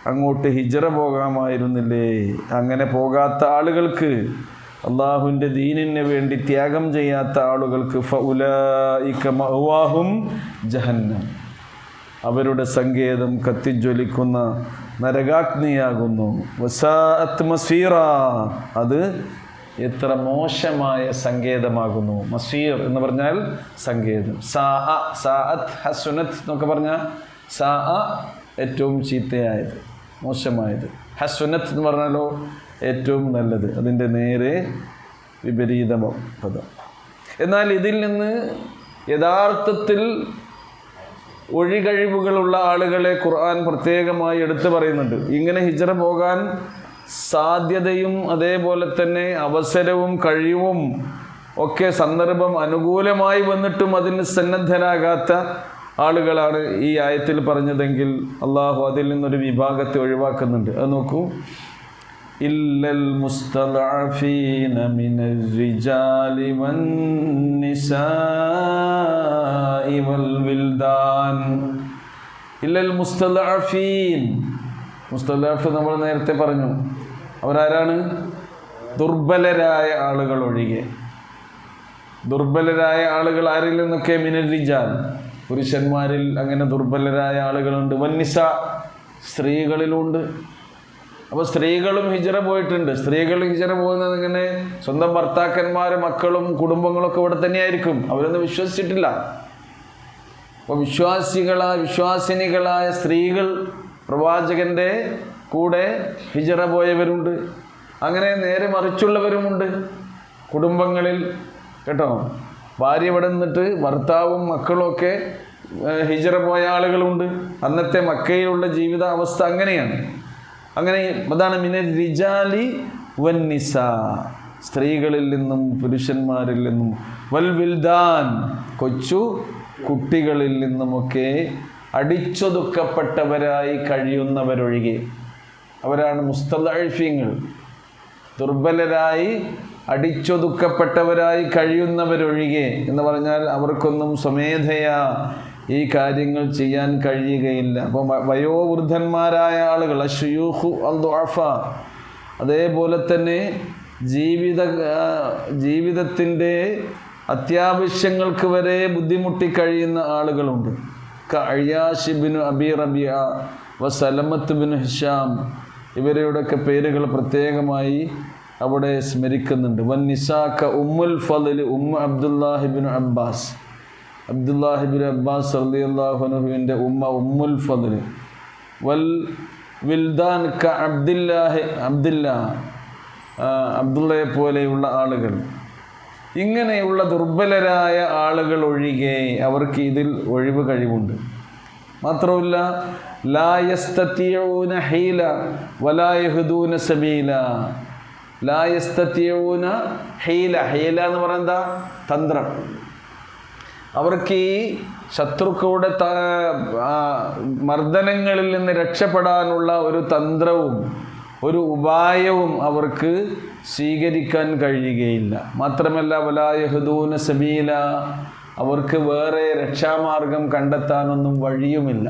അങ്ങോട്ട് ഹിജ്റ പോകാമായിരുന്നില്ലേ? അങ്ങനെ പോകാത്ത ആളുകൾക്ക്, അള്ളാഹുവിൻ്റെ ദീനിന് വേണ്ടി ത്യാഗം ചെയ്യാത്ത ആളുകൾക്ക് ഫഉലൈക മഅവാഹും ജഹന്നം, അവരുടെ സങ്കേതം കത്തിജ്വലിക്കുന്ന നരകാഗ്നിയാകുന്നു. വസാഅത് മസീറ, അത് എത്ര മോശമായ സങ്കേതമാകുന്നു. മസീർ എന്ന് പറഞ്ഞാൽ സങ്കേതം. സാഅത്ത് ഹസുനത്ത് എന്നൊക്കെ പറഞ്ഞാൽ സാഅ ഏറ്റവും ചീത്തയായത്, മോശമായത്. ഹസുനത്ത് എന്ന് പറഞ്ഞാലോ ഏറ്റവും നല്ലത്, അതിൻ്റെ നേരെ വിപരീത പദം. എന്നാൽ ഇതിൽ നിന്ന് യഥാർത്ഥത്തിൽ ഒഴികഴിവുകളുള്ള ആളുകളെ ഖുർആൻ പ്രത്യേകമായി എടുത്തു പറയുന്നുണ്ട്. ഇങ്ങനെ ഹിജ്റ പോകാൻ സാധ്യതയും അതേപോലെ തന്നെ അവസരവും കഴിവും ഒക്കെ സന്ദർഭം അനുകൂലമായി വന്നിട്ടും അതിന് സന്നദ്ധരാകാത്ത ആളുകളാണ് ഈ ആയത്തിൽ പറഞ്ഞതെങ്കിൽ അള്ളാഹു അതിൽ നിന്നൊരു വിഭാഗത്തെ ഒഴിവാക്കുന്നുണ്ട്. അത് നോക്കൂ, ഇല്ലൽ മുസ്തദഅഫീന മിനർ റിജാലി വന്നിസാഇ വൽ വിൽദാൻ. ഇല്ലൽ മുസ്തദഅഫീൻ. മുസ്തദഅഫ് നമ്മൾ നേരത്തെ പറഞ്ഞു, അവരാരാണ്? ദുർബലരായ ആളുകൾ ഒഴികെ. ദുർബലരായ ആളുകൾ ആരിൽ നിന്നൊക്കെ? മിനർ റിജാൽ, പുരുഷന്മാരിൽ അങ്ങനെ ദുർബലരായ ആളുകളുണ്ട്. വന്നിസ, സ്ത്രീകളിലുണ്ട്. അപ്പോൾ സ്ത്രീകളും ഹിജ്റ പോയിട്ടുണ്ട്. സ്ത്രീകൾ ഹിജ്റ പോകുന്നത് ഇങ്ങനെ സ്വന്തം ഭർത്താക്കന്മാർ, മക്കളും കുടുംബങ്ങളൊക്കെ ഇവിടെ തന്നെയായിരിക്കും. അവരൊന്നും വിശ്വസിച്ചിട്ടില്ല. അപ്പോൾ വിശ്വാസിനികളായ സ്ത്രീകൾ പ്രവാചകൻ്റെ കൂടെ ഹിജ്റ പോയവരുണ്ട്. അങ്ങനെ നേരെ മറിച്ചുള്ളവരുമുണ്ട്. കുടുംബങ്ങളിൽ കേട്ടോ. ഭാര്യ ഇവിടെ നിന്നിട്ട് ഭർത്താവും മക്കളും ഒക്കെ ഹിജറ പോയ ആളുകളുണ്ട്. അന്നത്തെ മക്കയിലുള്ള ജീവിത അവസ്ഥ അങ്ങനെയാണ്. അങ്ങനെ അതാണ് മിനൽ റിജാലി വന്നിസാ, സ്ത്രീകളിൽ നിന്നും പുരുഷന്മാരിൽ നിന്നും, വൽ വിൽദാൻ, കൊച്ചു കുട്ടികളിൽ നിന്നുമൊക്കെ അടിച്ചൊതുക്കപ്പെട്ടവരായി കഴിയുന്നവരൊഴികെ. അവരാണ് മുസ്തദഅഫീങ്ങൾ, ദുർബലരായി അടിച്ചൊതുക്കപ്പെട്ടവരായി കഴിയുന്നവരൊഴികെ എന്ന് പറഞ്ഞാൽ അവർക്കൊന്നും സ്വമേധയാ ഈ കാര്യങ്ങൾ ചെയ്യാൻ കഴിയുകയില്ല. അപ്പോൾ വയോവൃദ്ധന്മാരായ ആളുകൾ, അശ്ശുയൂഖു അൽദുഅഫ, അതേപോലെ തന്നെ ജീവിതത്തിൻ്റെ അത്യാവശ്യങ്ങൾക്ക് വരെ ബുദ്ധിമുട്ടിക്കഴിയുന്ന ആളുകളുണ്ട്. അയ്യാശ് ഇബ്നു അബി റബിയ വസലമത്ത് ബിൻ ഹിഷാം, ഇവരുടെയൊക്കെ പേരുകൾ പ്രത്യേകമായി അവിടെ സ്മരിക്കുന്നുണ്ട്. വന്നിസാക്ക ഉമ്മുൽ ഫളിൽ അബ്ദുല്ലാഹിബിൻ അബ്ബാസ്, അബ്ദുല്ലാഹിബിൻ അബ്ബാസ് റളിയല്ലാഹു അൻഹുവിൻ്റെ ഉമ്മുൽ ഫളിൽ. വൽ വിൽദാൻ ക അബ്ദുള്ളയെ പോലെയുള്ള ആളുകൾ. ഇങ്ങനെയുള്ള ദുർബലരായ ആളുകൾ ഒഴികെ അവർക്ക് ഇതിൽ ഒഴിവ് കഴിവുണ്ട്. മാത്രമല്ല ലാ യസ്തതിഊന ഹീല വലാ യഹ്ദൂന സബീല. ലാ യസ്തതിഊന ഹീല, ഹീല എന്ന് പറയുന്നത് എന്താ? തന്ത്രം. അവർക്ക് ഈ ശത്രുക്കളുടെ മർദ്ദനങ്ങളിൽ നിന്ന് രക്ഷപ്പെടാനുള്ള ഒരു തന്ത്രവും ഒരു ഉപായവും അവർക്ക് സ്വീകരിക്കാൻ കഴിയുകയില്ല. മാത്രമല്ല വലാ യഹ്ദൂന സബീല, അവർക്ക് വേറെ രക്ഷാമാർഗം കണ്ടെത്താനൊന്നും വഴിയുമില്ല.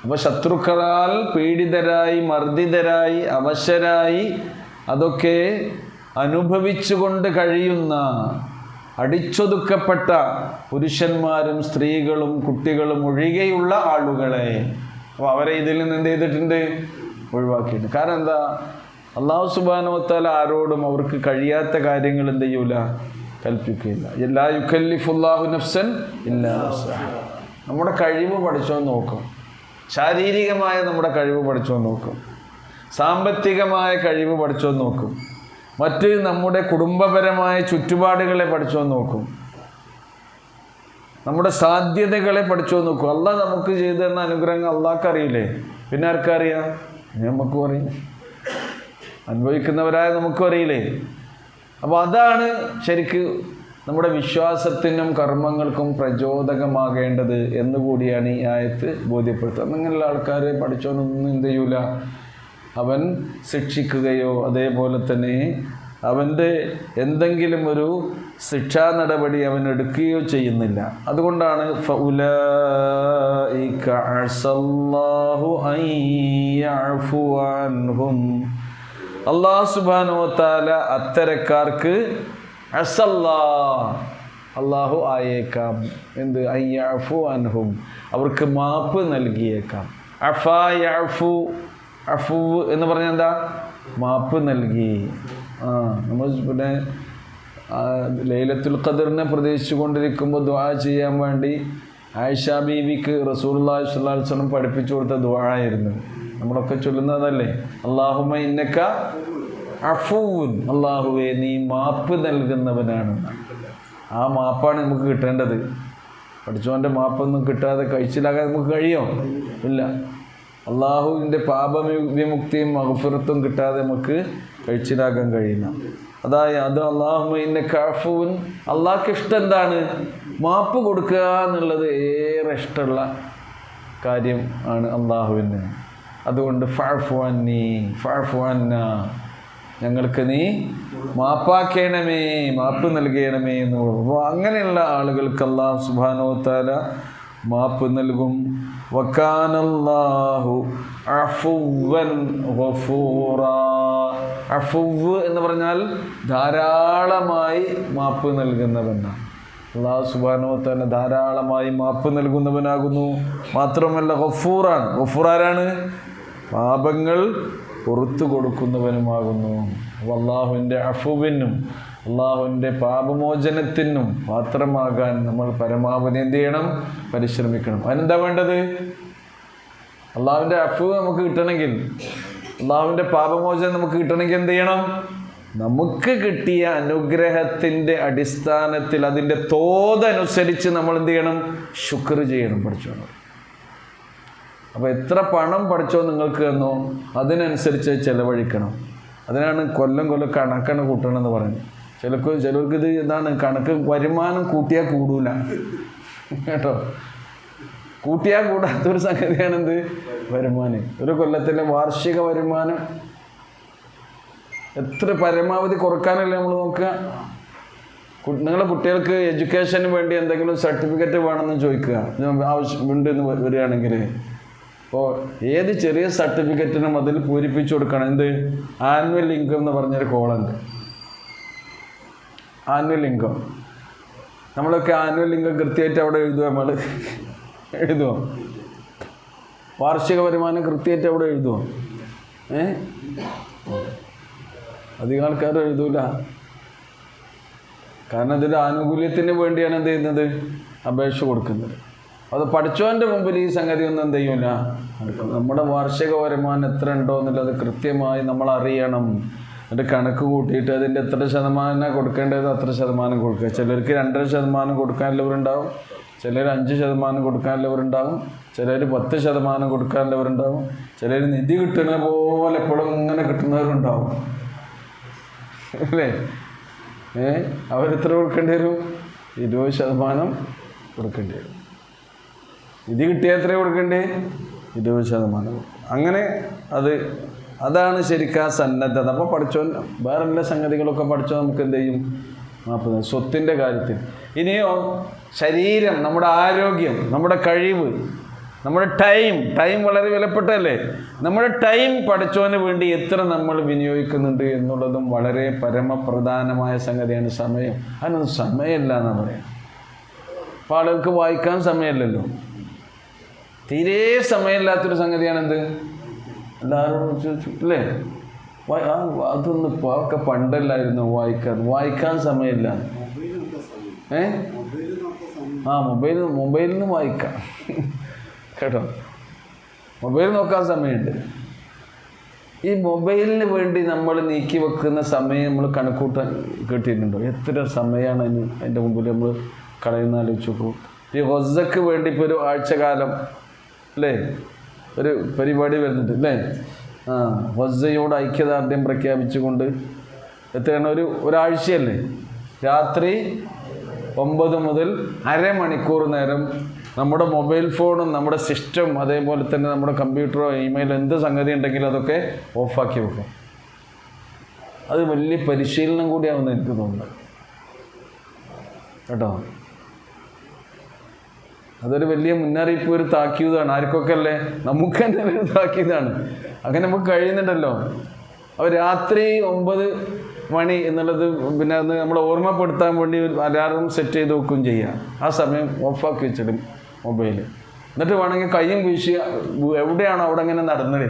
അപ്പോൾ ശത്രുക്കളാൽ പീഡിതരായി, മർദ്ദിതരായി, അവശരായി അതൊക്കെ അനുഭവിച്ചുകൊണ്ട് കഴിയുന്ന അടിച്ചൊതുക്കപ്പെട്ട പുരുഷന്മാരും സ്ത്രീകളും കുട്ടികളും ഒഴികെയുള്ള ആളുകളെ, അപ്പോൾ അവരെ ഇതിൽ നിന്ന് എന്ത് ചെയ്തിട്ടുണ്ട്? ഒഴിവാക്കിയിട്ടുണ്ട്. കാരണം എന്താ? അല്ലാഹു സുബ്ഹാനഹു വ തആല ആരോടും അവർക്ക് കഴിയാത്ത കാര്യങ്ങൾ എന്ത് ചെയ്യൂല? കൽപ്പിക്കുകയില്ല. ലാ യുകല്ലിഫുല്ലാഹു നഫ്സൻ ഇല്ലാ വസ്അഹാ. നമ്മുടെ കഴിവ് പഠിച്ചോന്ന് നോക്കും. ശാരീരികമായ നമ്മുടെ കഴിവ് പഠിച്ചോന്ന് നോക്കും. സാമ്പത്തികമായ കഴിവ് പഠിച്ചോന്ന് നോക്കും. മറ്റ് നമ്മുടെ കുടുംബപരമായ ചുറ്റുപാടുകളെ പഠിച്ചോന്ന് നോക്കും. നമ്മുടെ സാധ്യതകളെ പഠിച്ചോന്ന് നോക്കും. അള്ളാഹ് നമുക്ക് ചെയ്തു തന്ന അനുഗ്രഹങ്ങൾ അള്ളാഹ്ക്ക് അറിയില്ലേ? പിന്നെ ആർക്കറിയാം? നമുക്കും അറിയും. അനുഭവിക്കുന്നവരായ നമുക്കും അറിയില്ലേ? അപ്പോൾ അതാണ് ശരിക്ക് നമ്മുടെ വിശ്വാസത്തിനും കർമ്മങ്ങൾക്കും പ്രചോദകമാകേണ്ടത് എന്നുകൂടിയാണ് ഈ ആയത്ത് ബോധ്യപ്പെടുത്തുന്നത്. അങ്ങനെയുള്ള ആൾക്കാരെ പഠിച്ചോനൊന്നും എന്ത് ചെയ്യൂല, അവൻ ശിക്ഷിക്കുകയോ അതേപോലെ തന്നെ അവൻ്റെ എന്തെങ്കിലും ഒരു ശിക്ഷാ നടപടി അവൻ എടുക്കുകയോ ചെയ്യുന്നില്ല. അതുകൊണ്ടാണ് ഫഉലൈക അസല്ലാഹു അൻ യഅഫു അൻഹും, അല്ലാഹു സുബ്ഹാനഹു വ തആല അത്തരക്കാർക്ക് അല്ലാഹു ആയേക്കാം, എന്ത്? അൻ യഅഫു അൻഹും, അവർക്ക് മാപ്പ് നൽകിയേക്കാം. അഫാ യഅഫു, അഫു എന്ന് പറഞ്ഞാൽ എന്താ? മാപ്പ് നൽകി. നമ്മൾ പിന്നെ ലൈലത്തുൽ ഖദറിനെ പ്രതീക്ഷിച്ചു കൊണ്ടിരിക്കുമ്പോൾ ദുആ ചെയ്യാൻ വേണ്ടി ആയിഷ ബീവിക്ക് റസൂലുള്ളാഹി സ്വല്ലല്ലാഹു അലൈഹി വസല്ലം പഠിപ്പിച്ചു കൊടുത്ത ദുആ ആയിരുന്നു. നമ്മളൊക്കെ ചൊല്ലുന്നതല്ലേ? അല്ലാഹുമ്മ ഇന്നക അഫൂൻ, അല്ലാഹുവേ നീ മാപ്പ് നൽകുന്നവനാണ്. ആ മാപ്പാണ് നമുക്ക് കിട്ടേണ്ടത്. പഠിച്ചവൻ്റെ മാപ്പൊന്നും കിട്ടാതെ കഴിച്ചിലാകാൻ നമുക്ക് കഴിയോ? ഇല്ല. അള്ളാഹുവിൻ്റെ പാപവിമുക്തിയും മഗ്ഫിറത്തും കിട്ടാതെ നമുക്ക് കഴിച്ചിലാക്കാൻ കഴിയില്ല. അത് അല്ലാഹുമ്മ ഇന്നക അഫൂൻ, അള്ളാഹ്ക്ക് ഇഷ്ടം എന്താണ്? മാപ്പ് കൊടുക്കുക എന്നുള്ളത് ഏറെ ഇഷ്ടമുള്ള കാര്യം ആണ് അള്ളാഹുവിന്. അതുകൊണ്ട് ഫഅഫു അന്നി ഫഅഫു അന്നാ, ഞങ്ങൾക്ക് നീ മാപ്പാക്കണമേ, മാപ്പ് നൽകണമേ എന്ന് പറയും. അപ്പോൾ അങ്ങനെയുള്ള ആളുകൾക്ക് അല്ലാഹു സുബ്ഹാനഹു വ തആല മാപ്പ് നൽകും. വകാനല്ലാഹു അഫുവൻ ഗഫൂറാ. അഫുവ് എന്ന് പറഞ്ഞാൽ ധാരാളമായി മാപ്പ് നൽകുന്നവനാണ്. അല്ലാഹു സുബ്ഹാനഹു വ തആല ധാരാളമായി മാപ്പ് നൽകുന്നവനാകുന്നു. മാത്രമല്ല ഗഫൂറാണ്. ഗഫൂർ ആരാണ്? പാപങ്ങൾ പുറത്തു കൊടുക്കുന്നവനുമാകുന്നു. അള്ളാഹുവിൻ്റെ അഫുവിനും അള്ളാഹുവിൻ്റെ പാപമോചനത്തിനും പാത്രമാകാൻ നമ്മൾ പരമാവധി എന്ത് ചെയ്യണം? പരിശ്രമിക്കണം. അതിനെന്താ വേണ്ടത്? അള്ളാഹുവിൻ്റെ അഫു നമുക്ക് കിട്ടണമെങ്കിൽ, അള്ളാഹുവിൻ്റെ പാപമോചനം നമുക്ക് കിട്ടണമെങ്കിൽ എന്ത് ചെയ്യണം? നമുക്ക് കിട്ടിയ അനുഗ്രഹത്തിൻ്റെ അടിസ്ഥാനത്തിൽ അതിൻ്റെ തോതനുസരിച്ച് നമ്മൾ എന്ത് ചെയ്യണം? ശുക്ർ ചെയ്യണം പഠിച്ചോണം. അപ്പോൾ എത്ര പണം പഠിച്ചോ നിങ്ങൾക്ക് തന്നോ അതിനനുസരിച്ച് ചെലവഴിക്കണം. അതിനാണ് കൊല്ലം കണക്കാണ് കൂട്ടണമെന്ന് പറയുന്നത്. ചിലർക്ക് ഇത് എന്താണ് കണക്ക്, വരുമാനം കൂട്ടിയാൽ കൂടൂല കേട്ടോ. കൂട്ടിയാൽ കൂടാത്തൊരു സംഗതിയാണെന്ത്? വരുമാനം. ഒരു കൊല്ലത്തിലെ വാർഷിക വരുമാനം എത്ര പരമാവധി കുറക്കാനല്ലേ നമ്മൾ നോക്കുക. നിങ്ങളുടെ കുട്ടികൾക്ക് എഡ്യൂക്കേഷന് വേണ്ടി എന്തെങ്കിലും സർട്ടിഫിക്കറ്റ് വേണമെന്ന് ചോദിക്കുക, ആവശ്യമുണ്ട് എന്ന് വരികയാണെങ്കിൽ അപ്പോൾ ഏത് ചെറിയ സർട്ടിഫിക്കറ്റിനും അതിൽ പൂരിപ്പിച്ചു കൊടുക്കണം. എന്ത്? ആനുവൽ ഇൻകം എന്ന് പറഞ്ഞൊരു കോളുണ്ട്. ആനുവൽ ഇൻകം നമ്മളൊക്കെ ആനുവൽ ഇൻകം കൃത്യമായിട്ട് അവിടെ എഴുതുക. നമ്മൾ എഴുതുമോ? വാർഷിക വരുമാനം കൃത്യമായിട്ട് അവിടെ എഴുതുമോ? അധികം ആൾക്കാർ എഴുതൂല. കാരണം ഇതിൻ്റെ ആനുകൂല്യത്തിന് വേണ്ടിയാണ് എന്ത് ചെയ്യുന്നത്? അപേക്ഷ കൊടുക്കുന്നത്. അത് പഠിച്ചവൻ്റെ മുമ്പിൽ ഈ സംഗതി ഒന്നും എന്ത് ചെയ്യൂല. നമ്മുടെ വാർഷിക വരുമാനം എത്ര ഉണ്ടോ എന്നുള്ളത് കൃത്യമായി നമ്മൾ അറിയണം. എന്നിട്ട് കണക്ക് കൂട്ടിയിട്ട് അതിൻ്റെ എത്ര ശതമാനം കൊടുക്കേണ്ടത് അത്ര ശതമാനം കൊടുക്കുക. ചിലർക്ക് 2.5% കൊടുക്കാനുള്ളവരുണ്ടാവും, ചിലർ 5% കൊടുക്കാനുള്ളവരുണ്ടാവും, ചിലർ 10% കൊടുക്കാനുള്ളവരുണ്ടാവും, ചിലർ നിധി കിട്ടുന്ന പോലെ എപ്പോഴും ഇങ്ങനെ കിട്ടുന്നവരുണ്ടാവും അല്ലേ? അവരെത്ര കൊടുക്കേണ്ടി വരും? 20% കൊടുക്കേണ്ടി വരും. നിധി കിട്ടിയാൽ എത്ര കൊടുക്കേണ്ടി? 20%. അങ്ങനെ അതാണ് ശരിക്കും സന്നദ്ധത. അപ്പോൾ പഠിച്ചോ വേറെ എല്ലാ സംഗതികളൊക്കെ പഠിച്ചോ നമുക്ക് എന്ത് ചെയ്യും? സ്വത്തിൻ്റെ കാര്യത്തിൽ. ഇനിയോ ശരീരം, നമ്മുടെ ആരോഗ്യം, നമ്മുടെ കഴിവ്, നമ്മുടെ ടൈം വളരെ വിലപ്പെട്ടതല്ലേ. നമ്മുടെ ടൈം പഠിച്ചോന് വേണ്ടി എത്ര നമ്മൾ വിനിയോഗിക്കുന്നുണ്ട് എന്നുള്ളതും വളരെ പരമപ്രധാനമായ സംഗതിയാണ്. സമയം, അതിനൊന്നും സമയമില്ല എന്നാണ് പറയാം. അപ്പോൾ ആളുകൾക്ക് വായിക്കാൻ സമയമില്ലല്ലോ. തീരെ സമയമില്ലാത്തൊരു സംഗതിയാണെന്ത്? എല്ലാവരും ചോദിച്ചു അല്ലേ? അതൊന്നും ഇപ്പോൾ ഒക്കെ പണ്ടല്ലായിരുന്നു വായിക്കാൻ സമയമില്ല. മൊബൈലിൽ നിന്ന് വായിക്കാം കേട്ടോ. മൊബൈൽ നോക്കാൻ സമയമുണ്ട്. ഈ മൊബൈലിന് വേണ്ടി നമ്മൾ നീക്കി വെക്കുന്ന സമയം നമ്മൾ കണക്കൂട്ടാൻ കേട്ടിട്ടുണ്ടോ? എത്ര സമയമാണ് അതിൻ്റെ മുമ്പിൽ നമ്മൾ കളയുന്ന ആലോചിച്ച് നോക്കൂ. ഈ ഹൊസക്ക് വേണ്ടി ഇപ്പോൾ ഒരു ആഴ്ചകാലം അല്ലേ ഒരു പരിപാടി വരുന്നുണ്ട് അല്ലേ? ഹൊസയോട് ഐക്യദാർഢ്യം പ്രഖ്യാപിച്ചുകൊണ്ട് എത്രയാണ്? ഒരാഴ്ചയല്ലേ? രാത്രി 9 മുതൽ അരമണിക്കൂർ നേരം നമ്മുടെ മൊബൈൽ ഫോണും നമ്മുടെ സിസ്റ്റം അതേപോലെ തന്നെ നമ്മുടെ കമ്പ്യൂട്ടറോ ഇമെയിലോ എന്ത് സംഗതി ഉണ്ടെങ്കിലും അതൊക്കെ ഓഫാക്കി വെക്കും. അത് വലിയ പരിശീലനം കൂടിയാവുമെന്ന് എനിക്ക് തോന്നുന്നത് കേട്ടോ. അതൊരു വലിയ മുന്നറിയിപ്പ്, ഒരു താക്കീതാണ്. ആർക്കൊക്കെ അല്ലേ? നമുക്ക് തന്നെ ഒരു താക്കീതാണ്. അങ്ങനെ നമുക്ക് കഴിയുന്നുണ്ടല്ലോ. അപ്പോൾ രാത്രി 9 മണി എന്നുള്ളത് പിന്നെ അത് നമ്മളെ ഓർമ്മപ്പെടുത്താൻ വേണ്ടി ഒരു അലാറം സെറ്റ് ചെയ്ത് വെക്കുകയും ചെയ്യാം. ആ സമയം ഓഫാക്കി വെച്ചിടും മൊബൈൽ. എന്നിട്ട് വേണമെങ്കിൽ കയ്യും വീശി എവിടെയാണോ അവിടെ അങ്ങനെ നടന്നേ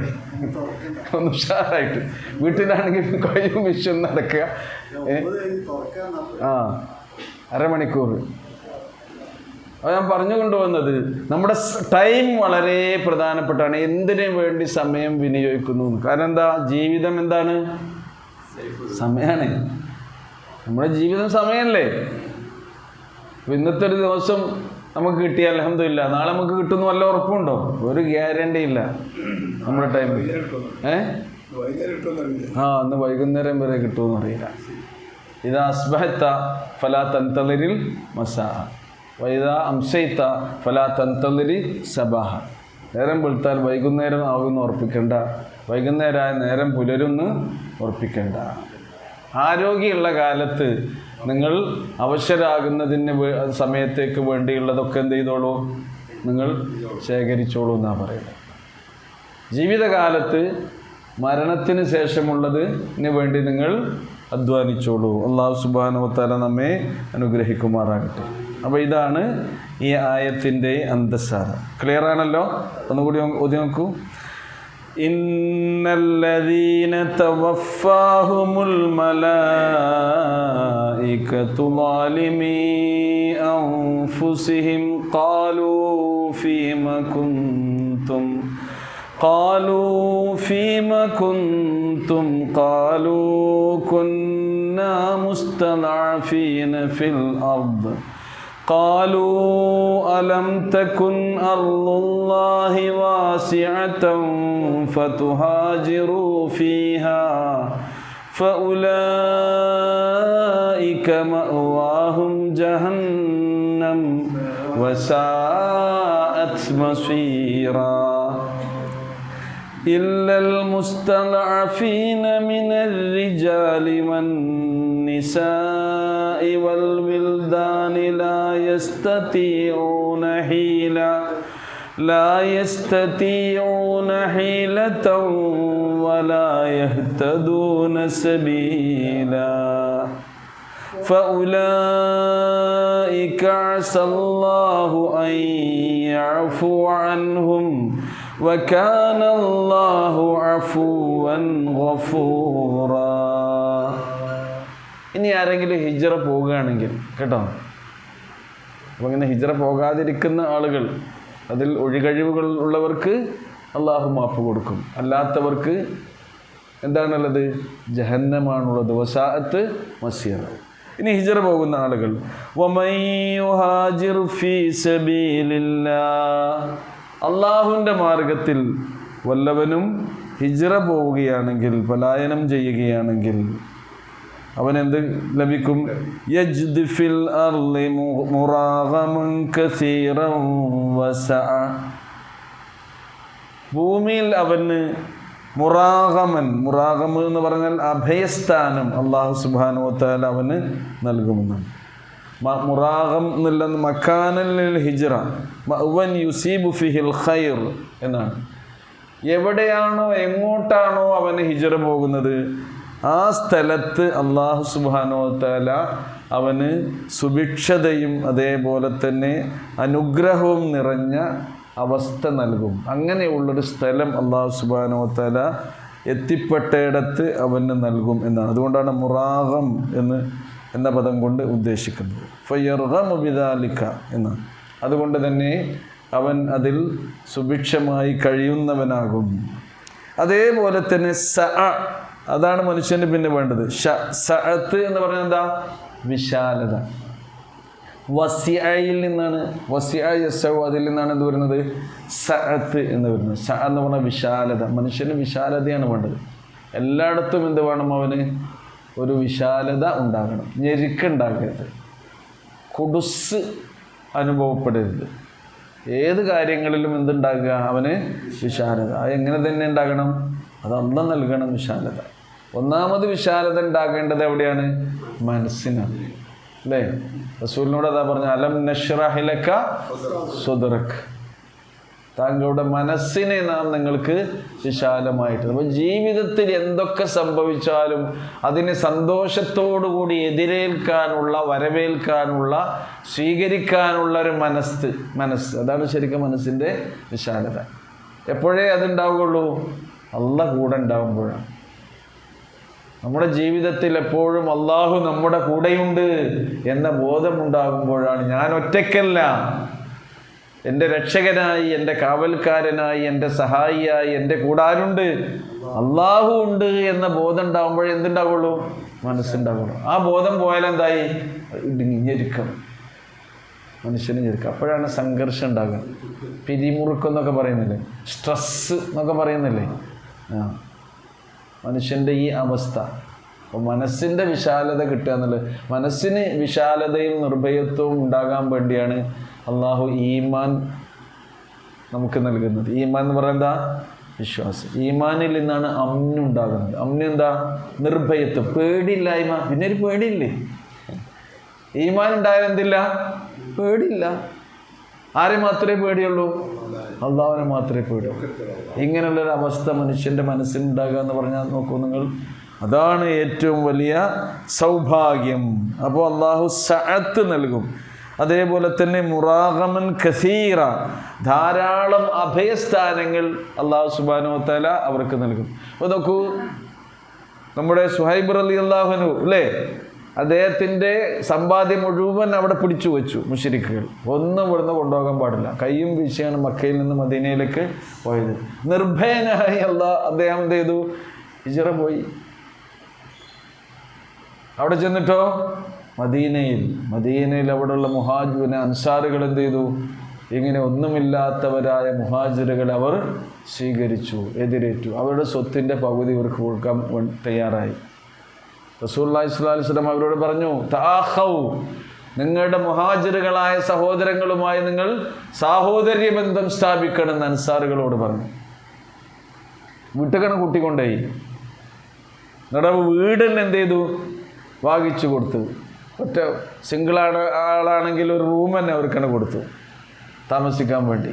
ഒന്ന് ഉഷാറായിട്ട്. വീട്ടിലാണെങ്കിൽ കയ്യും വീശി ഒന്ന് നടക്കുക. അരമണിക്കൂർ. അപ്പോൾ ഞാൻ പറഞ്ഞു കൊണ്ടുവന്നത് നമ്മുടെ ടൈം വളരെ പ്രധാനപ്പെട്ടാണ്. എന്തിനു വേണ്ടി സമയം വിനിയോഗിക്കുന്നു? കാരണം എന്താ? ജീവിതം എന്താണ്? സമയമാണ്. നമ്മുടെ ജീവിതം സമയമല്ലേ? അപ്പോൾ ഇന്നത്തെ ഒരു ദിവസം നമുക്ക് കിട്ടിയ അൽഹംദുലില്ലാ, നാളെ നമുക്ക് കിട്ടുമെന്ന് വല്ല ഉറപ്പുണ്ടോ? ഒരു ഗ്യാരണ്ടി ഇല്ല നമ്മുടെ ടൈം. അന്ന് വൈകുന്നേരം വരെ കിട്ടുമെന്ന് അറിയില്ല. ഇതാ അസ്ബഹത്ത ഫലാ തൻതളിരിൽ മസാ വൈദാ അംസൈത്ത ഫലാ തൻതളിരി സബാഹ. നേരം വെളുത്താൽ വൈകുന്നേരം ആകുമെന്ന് ഉറപ്പിക്കേണ്ട, വൈകുന്നേരമായ നേരം പുലരുന്ന് ഉറപ്പിക്കേണ്ട. ആരോഗ്യമുള്ള കാലത്ത് നിങ്ങൾ അവശരാകുന്നതിന് സമയത്തേക്ക് വേണ്ടിയുള്ളതൊക്കെ എന്ത് ചെയ്തോളൂ? നിങ്ങൾ ശേഖരിച്ചോളൂ എന്നാണ് പറയുന്നത്. ജീവിതകാലത്ത് മരണത്തിന് ശേഷമുള്ളതിന് വേണ്ടി നിങ്ങൾ അധ്വാനിച്ചോളൂ. അല്ലാഹു സുബ്ഹാനഹു വ തആല നമ്മെ അനുഗ്രഹിക്കുമാറാകട്ടെ. അപ്പോൾ ഇതാണ് ഈ ആയത്തിൻ്റെ അന്തസ്സാര. ക്ലിയർ ആണല്ലോ? ഒന്നുകൂടി ഓതി നോക്കൂ. ഇന്നല്ലദീന തവഫാഹുമുൽ മലായികതു ളാലിമീ അൻഫുസിഹിം ഖാലൂ ഫീമ കുൻതും قالوا فيما كنتم قالوا كنا مستضعفين في الأرض قالوا ألم تكن أرض الله واسعة فتهاجروا فيها فأولئك مأواهم جهنم وساءت مصيرا إلا المستضعفين من الرجال والنساء والولدان لا يستطيعون حيلة ولا يهتدون سبيلا فأولئك عسى الله أن يعفو عنهم وكان الله عفوا غفورا. ഇനി ആരെങ്കിലും ഹിജ്റ പോകുകയാണെങ്കിൽ കേട്ടോ, അപ്പോൾ ഇങ്ങനെ ഹിജ്റ പോകാതിരിക്കുന്ന ആളുകൾ, അതിൽ ഒഴികഴിവുകൾ ഉള്ളവർക്ക് അള്ളാഹു മാപ്പ് കൊടുക്കും, അല്ലാത്തവർക്ക് എന്താണുള്ളത്? ജഹന്നമാണുള്ളത്. വസാഅത്ത് മസീറ. ഇനി ഹിജ്റ പോകുന്ന ആളുകൾ, വമൻ യുഹാജിർ ഫീ സബീലില്ലാഹ്, അള്ളാഹുവിൻ്റെ മാർഗത്തിൽ വല്ലവനും ഹിജ്റ പോവുകയാണെങ്കിൽ, പലായനം ചെയ്യുകയാണെങ്കിൽ അവനെന്ത് ലഭിക്കും? യജ്ദ് ഫിൽ അർളി മുറാഗമൻ കസീറൻ വസഅ, ഭൂമിയിൽ അവന് മുറാഗം എന്ന് പറഞ്ഞാൽ അഭയസ്ഥാനം അല്ലാഹു സുബ്ഹാനഹു വ തആല അവന് നൽകുമെന്നാണ്. മുറാഗം എന്നുള്ള മക്കാനൽ ഹിജ്റ മഅവൻ യുസീബു ഫിഹിൽ ഖൈർ എന്നാണ്. എവിടെയാണോ എങ്ങോട്ടാണോ അവന് ഹിജ്റ പോകുന്നത് ആ സ്ഥലത്ത് അല്ലാഹു സുബ്ഹാനഹു വ തആല അവന് സുഭിക്ഷതയും അതേപോലെ തന്നെ അനുഗ്രഹവും നിറഞ്ഞ അവസ്ഥ നൽകും. അങ്ങനെയുള്ളൊരു സ്ഥലം അല്ലാഹു സുബ്ഹാനഹു വ തആല എത്തിപ്പെട്ടയിടത്ത് അവന് നൽകും എന്നാണ്. അതുകൊണ്ടാണ് മുറാഗം എന്ന പദം കൊണ്ട് ഉദ്ദേശിക്കുന്നത്. ഫയർഗമു ബിദാലിക എന്നാണ്. അതുകൊണ്ട് തന്നെ അവൻ അതിൽ സുഭിക്ഷമായി കഴിയുന്നവനാകും. അതേപോലെ തന്നെ അതാണ് മനുഷ്യന് പിന്നെ വേണ്ടത്. സഅത്ത് എന്ന് പറഞ്ഞാൽ എന്താ? വിശാലത. വസിഅയിൽ നിന്നാണ് അതിൽ നിന്നാണ് എന്ത് വരുന്നത്? സഅത്ത് എന്ന് വരുന്നത്. എന്ന് പറഞ്ഞാൽ വിശാലത. മനുഷ്യന് വിശാലതയാണ് വേണ്ടത്. എല്ലായിടത്തും എന്ത് വേണം? അവന് ഒരു വിശാലത ഉണ്ടാകണം, ഞെരുക്കുണ്ടാകരുത്, കുടുസ് അനുഭവപ്പെടരുത്. ഏത് കാര്യങ്ങളിലും എന്തുണ്ടാകുക? അവന് വിശാലത. അത് എങ്ങനെ തന്നെ ഉണ്ടാകണം? അത് അല്ലാഹ് നൽകണം വിശാലത. ഒന്നാമത് വിശാലത ഉണ്ടാകേണ്ടത് എവിടെയാണ്? മനസ്സിനാണ്, അല്ലേ? റസൂലിനോട് അതാ പറഞ്ഞ, അലം നശ്റഹ് ലക സദ്റക്, താങ്കളുടെ മനസ്സിനെ നാം നിങ്ങൾക്ക് വിശാലമായിട്ട്. അപ്പോൾ ജീവിതത്തിൽ എന്തൊക്കെ സംഭവിച്ചാലും അതിനെ സന്തോഷത്തോടുകൂടി എതിരേൽക്കാനുള്ള, വരവേൽക്കാനുള്ള, സ്വീകരിക്കാനുള്ള ഒരു മനസ്സ് അതാണ് ശരിക്കും മനസ്സിൻ്റെ വിശാലത. എപ്പോഴേ അതുണ്ടാവുകയുള്ളൂ? അല്ലാഹ് കൂടെ ഉണ്ടാകുമ്പോഴാണ്. നമ്മുടെ ജീവിതത്തിൽ എപ്പോഴും അള്ളാഹു നമ്മുടെ കൂടെയുണ്ട് എന്ന ബോധമുണ്ടാകുമ്പോഴാണ്. ഞാൻ ഒറ്റയ്ക്കല്ല, എൻ്റെ രക്ഷകനായി, എൻ്റെ കാവൽക്കാരനായി, എൻ്റെ സഹായിയായി എൻ്റെ കൂടാരുണ്ട്, അള്ളാഹു ഉണ്ട് എന്ന ബോധം ഉണ്ടാകുമ്പോഴേ എന്തുണ്ടാവുള്ളൂ? മനസ്സുണ്ടാവുള്ളൂ. ആ ബോധം പോയാൽ എന്തായി? ഞെരുക്കം, മനുഷ്യന് ഞെരുക്കം. അപ്പോഴാണ് സംഘർഷം ഉണ്ടാകുക. പിരിമുറുക്കം എന്നൊക്കെ പറയുന്നില്ലേ, സ്ട്രെസ് എന്നൊക്കെ പറയുന്നില്ലേ. മനുഷ്യൻ്റെ ഈ അവസ്ഥ. അപ്പോൾ മനസ്സിൻ്റെ വിശാലത കിട്ടുക എന്നുള്ളത്, മനസ്സിന് വിശാലതയും നിർഭയത്വവും ഉണ്ടാകാൻ വേണ്ടിയാണ് അള്ളാഹു ഈമാൻ നമുക്ക് നൽകുന്നത്. ഈമാൻ എന്ന് പറയുന്നത് എന്താ? വിശ്വാസം. ഈമാനിൽ നിന്നാണ് അമ്നുണ്ടാകുന്നത്. അമ്ന് എന്താ? നിർഭയത്വം, പേടിയില്ലായ്മ. പിന്നെ ഒരു പേടിയില്ലേ? ഈമാൻ ഉണ്ടായാൽ എന്തില്ല? പേടിയില്ല. ആരെ മാത്രമേ പേടിയുള്ളൂ? അള്ളാഹുവിനെ മാത്രമേ പേടിയുള്ളൂ. ഇങ്ങനെയുള്ളൊരു അവസ്ഥ മനുഷ്യൻ്റെ മനസ്സിനുണ്ടാകുക എന്ന് പറഞ്ഞാൽ നോക്കൂ നിങ്ങൾ, അതാണ് ഏറ്റവും വലിയ സൗഭാഗ്യം. അപ്പോൾ അള്ളാഹു സഅത്ത് നൽകും. അതേപോലെ തന്നെ മുറാഗമൻ കസീറ, ധാരാളം അഭയസ്ഥാനങ്ങൾ അള്ളാഹു സുബ്ഹാനഹു വ തആല അവർക്ക് നൽകും. അപ്പോൾ നോക്കൂ, നമ്മുടെ സുഹൈബ് റളിയല്ലാഹു അൻഹു അല്ലേ, അദ്ദേഹത്തിൻ്റെ സമ്പാദ്യം മുഴുവൻ അവിടെ പിടിച്ചു വെച്ചു മുശ്രിക്കുകൾ. ഒന്നും ഇവിടുന്ന് കൊണ്ടുപോകാൻ പാടില്ല. കയ്യും വീശിയാണ് മക്കയിൽ നിന്ന് മദീനയിലേക്ക് പോയത്. നിർഭയനായി അദ്ദേഹം എന്ത് ചെയ്തു? ഹിജ്റ പോയി. അവിടെ ചെന്നിട്ടോ മദീനയിൽ അവിടെയുള്ള അൻസാറുകൾ എന്ത് ചെയ്തു? ഇങ്ങനെ ഒന്നുമില്ലാത്തവരായ മുഹാജിറുകളെ അവർ സ്വീകരിച്ചു, എതിരേറ്റു. അവരുടെ സ്വത്തിൻ്റെ പകുതി ഇവർക്ക് കൊടുക്കാൻ തയ്യാറായി. റസൂലുള്ളാഹി സ്വല്ലല്ലാഹു അലൈഹി വസല്ലം അവരോട് പറഞ്ഞു, തആഖൗ, നിങ്ങളുടെ മുഹാജിറുകളായ സഹോദരങ്ങളുമായി നിങ്ങൾ സാഹോദര്യ ബന്ധം സ്ഥാപിക്കണമെന്ന് അൻസാറുകളോട് പറഞ്ഞു. വീട്ടുകണ കൂട്ടിക്കൊണ്ടേ നിങ്ങളുടെ വീടിന് എന്ത് ചെയ്തു? വാങ്ങിച്ചു കൊടുത്തു. ഒറ്റ ആളാണെങ്കിൽ ഒരു റൂം തന്നെ അവർക്കാണ് കൊടുത്തു താമസിക്കാൻ വേണ്ടി.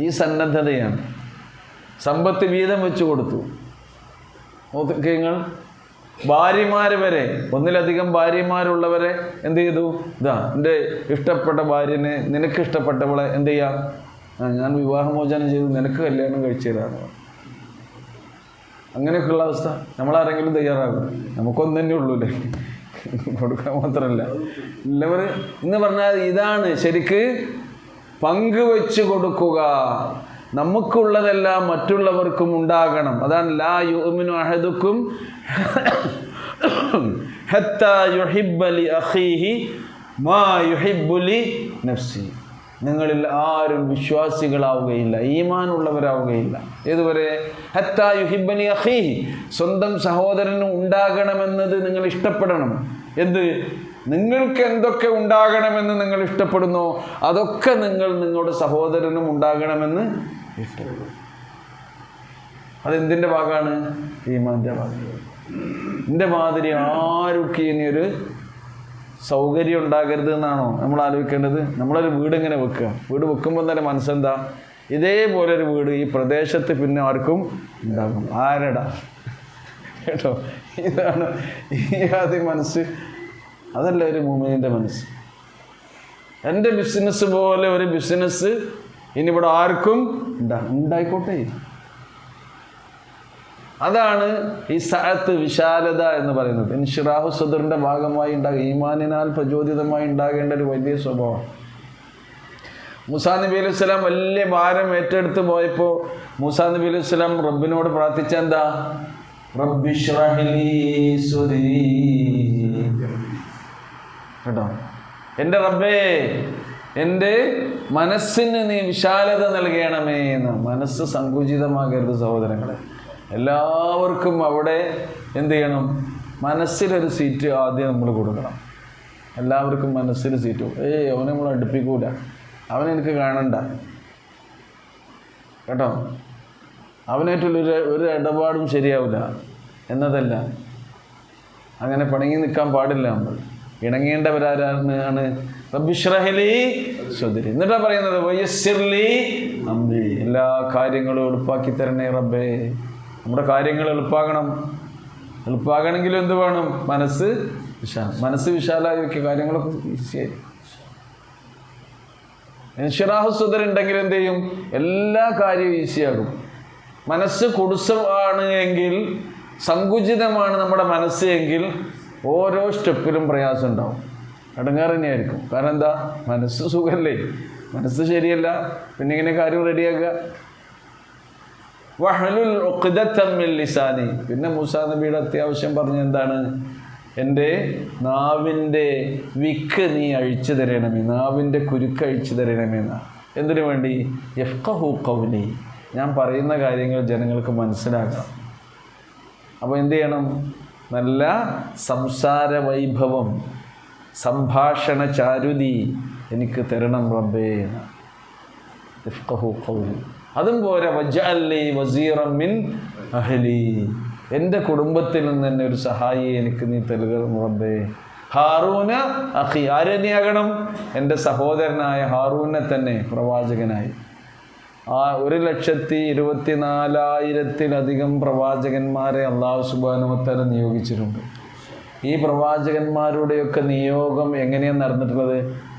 ഈ സന്നദ്ധതയാണ്. സമ്പത്ത് വീതം വെച്ച് കൊടുത്തു. നിങ്ങൾ ഭാര്യമാർ വരെ, ഒന്നിലധികം ഭാര്യമാരുള്ളവരെ എന്ത് ചെയ്തു? ഇതാ എൻ്റെ ഇഷ്ടപ്പെട്ട ഭാര്യനെ, നിനക്ക് ഇഷ്ടപ്പെട്ടവളെ എന്ത് ചെയ്യാം? ഞാൻ വിവാഹമോചനം ചെയ്തു, നിനക്ക് കല്യാണം കഴിച്ചു തരാണ്. അങ്ങനെയൊക്കെയുള്ള അവസ്ഥ നമ്മളാരെങ്കിലും തയ്യാറാകും? നമുക്കൊന്നു തന്നെ ഉള്ളൂല്ലേ, കൊടുക്കാൻ മാത്രമല്ല. എല്ലാവരും എന്ന് പറഞ്ഞാൽ ഇതാണ് ശരിക്ക് പങ്കുവെച്ച് കൊടുക്കുക. നമുക്കുള്ളതെല്ലാം മറ്റുള്ളവർക്കും ഉണ്ടാകണം. അതാണ് ലാ യുഅ്മിനു അഹദുക്കും ഹത്താ യുഹിബ്ബ ലി അഖീഹി മാ യുഹിബ്ബു ലി നഫ്സി. നിങ്ങളിൽ ആരും വിശ്വാസികളാവുകയില്ല, ഈമാനുള്ളവരാവുകയില്ല. ഏതുവരെ? ഹത്താ യുഹിബ്ബ ലി അഖീഹി, സ്വന്തം സഹോദരന് ഉണ്ടാകണമെന്നത് നിങ്ങൾ ഇഷ്ടപ്പെടണം. എന്ത്? നിങ്ങൾക്ക് എന്തൊക്കെ ഉണ്ടാകണമെന്ന് നിങ്ങൾ ഇഷ്ടപ്പെടുന്നോ അതൊക്കെ നിങ്ങളുടെ സഹോദരനും ഉണ്ടാകണമെന്ന് ഇഷ്ടപ്പെടും. അതെന്തിൻ്റെ ഭാഗമാണ്? ഈമാൻ്റെ ഭാഗമാണ്. എൻ്റെ മാതിരി ആർക്കും ഇനിയൊരു സൗകര്യം ഉണ്ടാകരുത് എന്നാണോ നമ്മൾ ആലോചിക്കേണ്ടത്? നമ്മളൊരു വീട് എങ്ങനെ വെക്കുക? വീട് വെക്കുമ്പോൾ തന്നെ മനസ്സെന്താ? ഇതേപോലെ ഒരു വീട് ഈ പ്രദേശത്ത് പിന്നെ ആർക്കും ഉണ്ടാകും. ആരടാ കേട്ടോ? ഇതാണ് ഈ ആദ്യം മനസ്സ്. അതല്ല ഒരു മുഅ്മിനിൻ്റെ മനസ്സ്. എൻ്റെ ബിസിനസ് പോലെ ഒരു ബിസിനസ് ഇനി ഇവിടെ ആർക്കും ഉണ്ടായിക്കോട്ടെ. അതാണ് ഈ സഅത്ത്, വിശാലത എന്ന് പറയുന്നത്. ഇൻഷിറാഹു സദറിൻ്റെ ഭാഗമായി ഈമാനിനാൽ പ്രചോദിതമായി ഉണ്ടാകേണ്ട ഒരു വലിയ സ്വഭാവം. മൂസാ നബി അലൈഹി സ്വലാം വലിയ ഭാരം ഏറ്റെടുത്ത് പോയപ്പോൾ മൂസാ നബി അലൈഹി സ്വലാം റബ്ബിനോട് പ്രാർത്ഥിച്ച എന്താ? റബ്ബി ഇശ്റഹ് ലീ സദ്രീ. കേട്ടോ? എൻ്റെ റബ്ബേ, എൻ്റെ മനസ്സിന് നീ വിശാലത നൽകണമേ എന്ന്. മനസ്സ് സങ്കുചിതമാകരുത് സഹോദരങ്ങളെ. എല്ലാവർക്കും അവിടെ എന്ത് ചെയ്യണം? മനസ്സിലൊരു സീറ്റ് ആദ്യം നമ്മൾ കൊടുക്കണം. എല്ലാവർക്കും മനസ്സിൽ സീറ്റ്. അവനെ നമ്മൾ അടുപ്പിക്കൂല, അവനെനിക്ക് കാണണ്ട കേട്ടോ, അവനായിട്ടുള്ളൊരു ഇടപാടും ശരിയാവില്ല എന്നതല്ല. അങ്ങനെ പിണങ്ങി നിൽക്കാൻ പാടില്ല. നമ്മൾ ഇണങ്ങേണ്ടവരാരാണ്? റബ്ബി ഇശ്റഹ് ലീ സദ്രി. എന്നിട്ടാ പറയുന്നത് വയസ്സിർ ലീ അംരി. എല്ലാ കാര്യങ്ങളും എളുപ്പാക്കി തരണേ റബ്ബേ. നമ്മുടെ കാര്യങ്ങൾ എളുപ്പാകണമെങ്കിലും എന്ത് വേണം? മനസ്സ് വിശാലായി വയ്ക്കുക. കാര്യങ്ങളൊക്കെ ഈസിയായി. ഇൻഷിറാഹു സദർ ഉണ്ടെങ്കിൽ എന്ത് ചെയ്യും? എല്ലാ കാര്യവും ഈസിയാകും. മനസ്സ് കുടുസമാണ് എങ്കിൽ, സങ്കുചിതമാണ് നമ്മുടെ മനസ്സ് എങ്കിൽ ഓരോ സ്റ്റെപ്പിലും പ്രയാസം ഉണ്ടാവും, ഇടങ്ങേറ് തന്നെയായിരിക്കും. കാരണം എന്താ? മനസ്സ് സുഖമല്ലേ, മനസ്സ് ശരിയല്ല, പിന്നെ ഇങ്ങനെ കാര്യം റെഡിയാക്കുക. വഹ്ലുൽ ഉഖ്ദതം മിൻ ലിസാനി. പിന്നെ മൂസാ നബിയുടെ അത്യാവശ്യം പറഞ്ഞ എന്താണ്? എൻ്റെ നാവിൻ്റെ വിക്ക് നീ അഴിച്ചു തരണമേ, നാവിൻ്റെ കുരുക്ക് അഴിച്ചു തരണമേന്നാ. എന്തിനു വേണ്ടി? യഫ്ഖഹു ഖൗലി, ഞാൻ പറയുന്ന കാര്യങ്ങൾ ജനങ്ങൾക്ക് മനസ്സിലാക്കണം. അപ്പോൾ എന്ത് ചെയ്യണം? നല്ല സംസാര വൈഭവം, സംഭാഷണ ചാരുതി എനിക്ക് തരണം റബ്ബേ എന്ന്. യഫ്ഖഹു ഖൗലി. അതും പോരാ, വജ്അൽ ലീ വസീറൻ മിൻ അഹ്ലി, എൻ്റെ കുടുംബത്തിൽ നിന്ന് തന്നെ ഒരു സഹായി എനിക്ക് നീ തരുക റബ്ബേ. ഹാറൂന അഖി, ആരെന്നെയാകണം? എൻ്റെ സഹോദരനായ ഹാറൂനെ തന്നെ പ്രവാചകനായി. 1,24,000 പ്രവാചകന്മാരെ അല്ലാഹു സുബ്ഹാനഹു വ തആല നിയോഗിച്ചിട്ടുണ്ട്. ഈ പ്രവാചകന്മാരുടെയൊക്കെ നിയോഗം എങ്ങനെയാണ് നടന്നിട്ടുള്ളത്?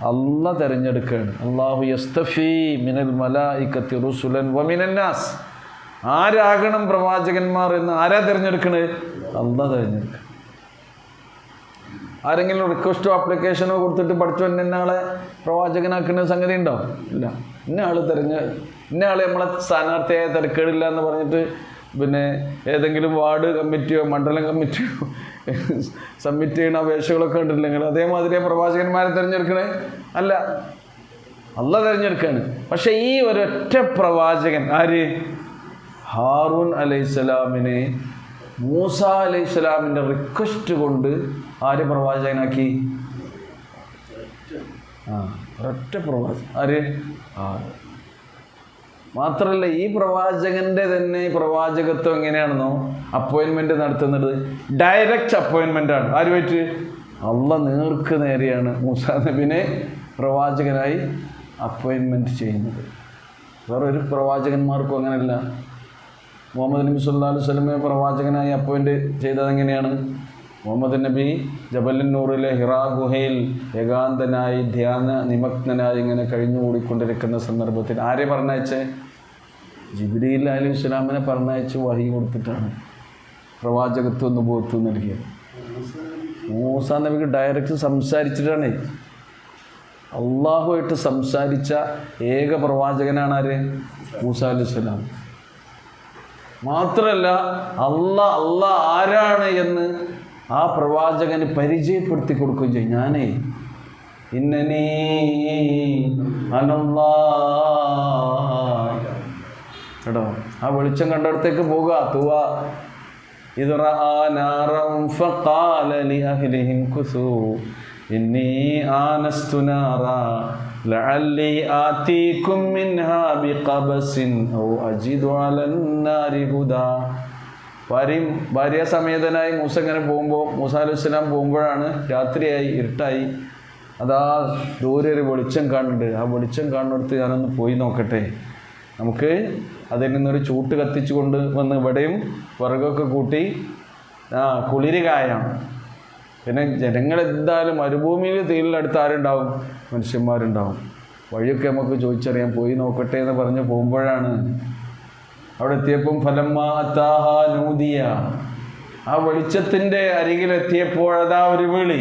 അള്ളാഹ് തിരഞ്ഞെടുക്കുകയാണ്. അല്ലാഹു യസ്തഫി മിനൽ മലായികത്തി റുസുലൻ വ മിനൻ നാസ്. ആരാകണം പ്രവാചകന്മാർ എന്ന് ആരാ തിരഞ്ഞെടുക്കണത്? അള്ളാഹ് തിരഞ്ഞെടുക്കുക. ആരെങ്കിലും റിക്വസ്റ്റോ ആപ്ലിക്കേഷനോ കൊടുത്തിട്ട് പഠിച്ചു ഇന്നാളെ പ്രവാചകനാക്കുന്ന സംഗതി ഉണ്ടോ? ഇല്ല. ഇന്നയാൾ ഇന്നയാൾ നമ്മളെ സ്ഥാനാർത്ഥിയായ തിരക്കേടില്ല എന്ന് പറഞ്ഞിട്ട് പിന്നെ ഏതെങ്കിലും വാർഡ് കമ്മിറ്റിയോ മണ്ഡലം കമ്മിറ്റിയോ സബ്മിറ്റ് ചെയ്യുന്ന അപേക്ഷകളൊക്കെ ഉണ്ടില്ലെങ്കിൽ അതേമാതിരി പ്രവാചകന്മാരെ തിരഞ്ഞെടുക്കണേ അല്ല, അള്ളാഹ് തിരഞ്ഞെടുക്കുകയാണ്. പക്ഷെ ഈ ഒരൊറ്റ പ്രവാചകൻ ആര്? ഹാറൂൻ അലൈഹിസ്സലാമിനെ മൂസ അലൈഹിസ്സലാമിൻ്റെ റിക്വസ്റ്റ് കൊണ്ട് ആര് പ്രവാചകനാക്കി? ഒരൊറ്റ പ്രവാചകൻ. ആര്? മാത്രമല്ല ഈ പ്രവാചകൻ്റെ തന്നെ പ്രവാചകത്വം എങ്ങനെയാണെന്നോ അപ്പോയിൻമെൻറ്റ് നടത്തുന്നത് ഡയറക്റ്റ് അപ്പോയിൻമെൻ്റാണ്. ആരുമായിട്ട്? അള്ളാഹ് നേർക്ക് നേരെയാണ് മൂസാ നബിനെ പ്രവാചകനായി അപ്പോയിൻമെൻറ്റ് ചെയ്യുന്നത്. വേറൊരു പ്രവാചകന്മാർക്കും അങ്ങനെയല്ല. മുഹമ്മദ് നബി സല്ലല്ലാഹു അലൈഹി വസല്ലമയെ പ്രവാചകനായി അപ്പോയിൻറ്റ് ചെയ്തത് എങ്ങനെയാണ്? മുഹമ്മദ് നബി ജബലുന്നൂറിലെ ഹിറാ ഗുഹയിൽ ഏകാന്തനായി ധ്യാന നിമഗ്നനായി ഇങ്ങനെ കഴിഞ്ഞുകൂടിക്കൊണ്ടിരിക്കുന്ന സന്ദർഭത്തിൽ ആരെ പറഞ്ഞയച്ചേ? ജിബ്രീൽ അലൈഹിസ്സലാമിനെ പറഞ്ഞയച്ച് വഹി കൊടുത്തിട്ടാണ് പ്രവാചകത്വം നുബുവത്ത് നൽകിയത്. മൂസാ നബിക്ക് ഡയറക്റ്റ് സംസാരിച്ചിട്ടാണ്. അള്ളാഹുമായിട്ട് സംസാരിച്ച ഏക പ്രവാചകനാണ് ആര്? മൂസാ അലൈഹിസ്സലാം. മാത്രമല്ല അള്ളാഹ് ആരാണ് എന്ന് ആ പ്രവാചകന് പരിചയപ്പെടുത്തി കൊടുക്കുകയും ചെയ്യും. ഞാനേ ഇന്നനീ അനല്ലാഹ് കേട്ടോ. ആ വെളിച്ചം കണ്ടടത്തേക്ക് പോകുക. തുവ ഇദ് റആ നാറൻ ഫഖാല ലിഅഹ്ലിഹിം കുസൂ ഇന്നി ആനസ്തു നാറാ ലഅല്ലി ആതീകും മിൻഹാ ബിഖബസിൻ ഔ അജിദു അലന്നാരി ഹുദാ. ഭാര്യാസമേതനായി മൂസ ഇങ്ങനെ പോകുമ്പോൾ മൂസാ അലൈഹിസ്സലാം പോകുമ്പോഴാണ് രാത്രിയായി, ഇരുട്ടായി. അതാ ദൂരെ ഒരു വെളിച്ചം കാണുന്നുണ്ട്. ആ വെളിച്ചം കാണുന്നിടത്ത് ഞാനൊന്ന് പോയി നോക്കട്ടെ, നമുക്ക് അതിൽ നിന്നൊരു ചൂട്ട് കത്തിച്ചു കൊണ്ട് വന്ന് ഇവിടെയും വിറകൊക്കെ കൂട്ടി കുളിര് കായാം. പിന്നെ ജനങ്ങളെന്തായാലും മരുഭൂമിയിൽ തീയിലടുത്ത് ആരുണ്ടാവും? മനുഷ്യന്മാരുണ്ടാവും. വഴിയൊക്കെ നമുക്ക് ചോദിച്ചറിയാം, പോയി നോക്കട്ടെ എന്ന് പറഞ്ഞ് പോകുമ്പോഴാണ് അവിടെ എത്തിയപ്പം ഫലമ്മാ അത്താഹാ നൂദിയ, ആ വെളിച്ചത്തിൻ്റെ അരികിലെത്തിയപ്പോൾ അതാ ഒരു വിളി,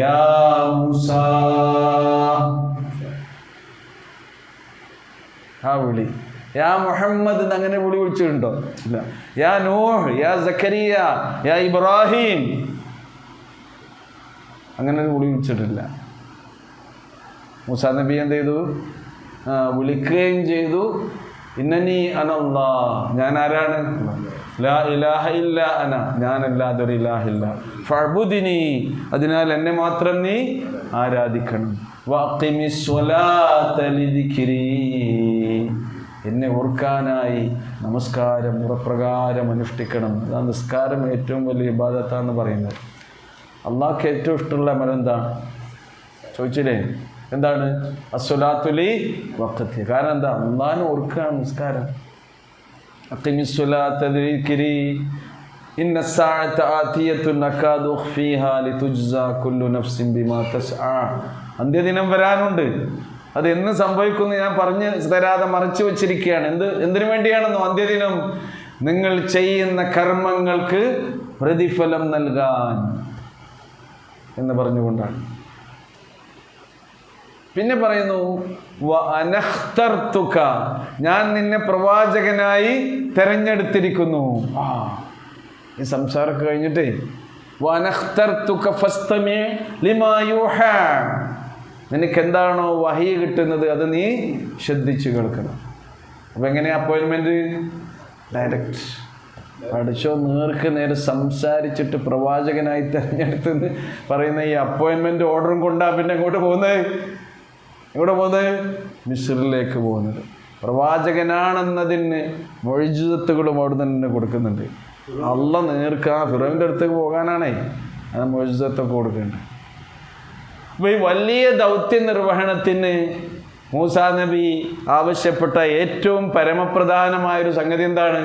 യാ മൂസാ. ആ വിളി യാ മുഹമ്മദ് എന്ന് അങ്ങനെ വിളിച്ചിട്ടുണ്ടോ? ഇല്ല. യാ നൂഹ്, യാ സക്കരിയ, യാ ഇബ്രാഹിം, അങ്ങനെ വിളിച്ചിട്ടില്ല. മൂസാ നബി എന്ത് ചെയ്തു? വിളിക്കുകയും ചെയ്തു, ഇന്നനി അനല്ലാഹ്, ഞാൻ ആരാണ്? ലാ ഇലാഹ ഇല്ല അന, ഞാനല്ലാതൊരു ഇലാഹില്ല. ഫഅ്ബുദിനി, അതിനാൽ എന്നെ മാത്രം നീ ആരാധിക്കണം. വഅഖിമിസ് സ്വലാത ലിദിക്രി, എന്നെ ഓർക്കാനായി നമസ്കാരം മുറപ്രകാരം അനുഷ്ഠിക്കണം. അതാ നിസ്കാരം ഏറ്റവും വലിയ ഇബാദത്താന്ന് പറയുന്നത്. അള്ളാഹ്ക്ക് ഏറ്റവും ഇഷ്ടമുള്ള അമൽ എന്താണ് ചോദിച്ചില്ലേ? എന്താണ്? അസ്സലാത്തു ലി വഖതി. കാരണം എന്താ? അള്ളാഹിനെ ഓർക്കുകയാണ് നിസ്കാരം. അഖിമിസ് സ്വലാത ലിദിക്രി ഇന്ന സ്സാഅത ആതിയത്തുൻ അകാദു ഉഖ്ഫീഹാ ലിതുജ്സാ കുല്ലു നഫ്സിൻ ബിമാ തസ്ആ. അന്ത്യദിനം വരാനുണ്ട്. അത് എന്ന് സംഭവിക്കുമെന്ന് ഞാൻ പറഞ്ഞു തരാതെ മറച്ചു വച്ചിരിക്കുകയാണ്. എന്തിനു വേണ്ടിയാണെന്നോ? അന്ത്യദിനം നിങ്ങൾ ചെയ്യുന്ന കർമ്മങ്ങൾക്ക് പ്രതിഫലം നൽകാൻ എന്ന് പറഞ്ഞുകൊണ്ടാണ്. പിന്നെ പറയുന്നു, വഅനഖ്തർതുക, ഞാൻ നിന്നെ പ്രവാചകനായി തെരഞ്ഞെടുത്തിരിക്കുന്നു. ഈ സംസാരമൊക്കെ കഴിഞ്ഞിട്ടേ വഅനഖ്തർതുക ഫസ്തമി ലിമാ യൂഹാ, നിനക്ക് എന്താണോ വഹി കിട്ടുന്നത് അത് നീ ശ്രദ്ധിച്ചു കേൾക്കണം. അപ്പം എങ്ങനെയാ അപ്പോയിൻമെൻറ്റ്? ഡയറക്റ്റ്. പഠിച്ചോ നേർക്ക് നേരെ സംസാരിച്ചിട്ട് പ്രവാചകനായി തിരഞ്ഞെടുത്തെന്ന് പറയുന്ന ഈ അപ്പോയിൻമെൻറ്റ് ഓർഡറും കൊണ്ടാണ് പിന്നെ എങ്ങോട്ട് പോകുന്നത്? മിസ്റിലേക്ക് പോകുന്നത്. പ്രവാചകനാണെന്നതിന് മൊഴിജിതത്തുകളും അവിടെ തന്നെ കൊടുക്കുന്നുണ്ട്. അള്ളാഹ് നേർക്ക് ആ ഫിറോവിൻ്റെ അടുത്തേക്ക് പോകാനാണേ അത് മൊഴിജിതത്തൊക്കെ കൊടുക്കുന്നുണ്ട്. അപ്പോൾ ഈ വലിയ ദൗത്യ നിർവഹണത്തിന് മൂസാ നബി ആവശ്യപ്പെട്ട ഏറ്റവും പരമപ്രധാനമായൊരു സംഗതി എന്താണ്?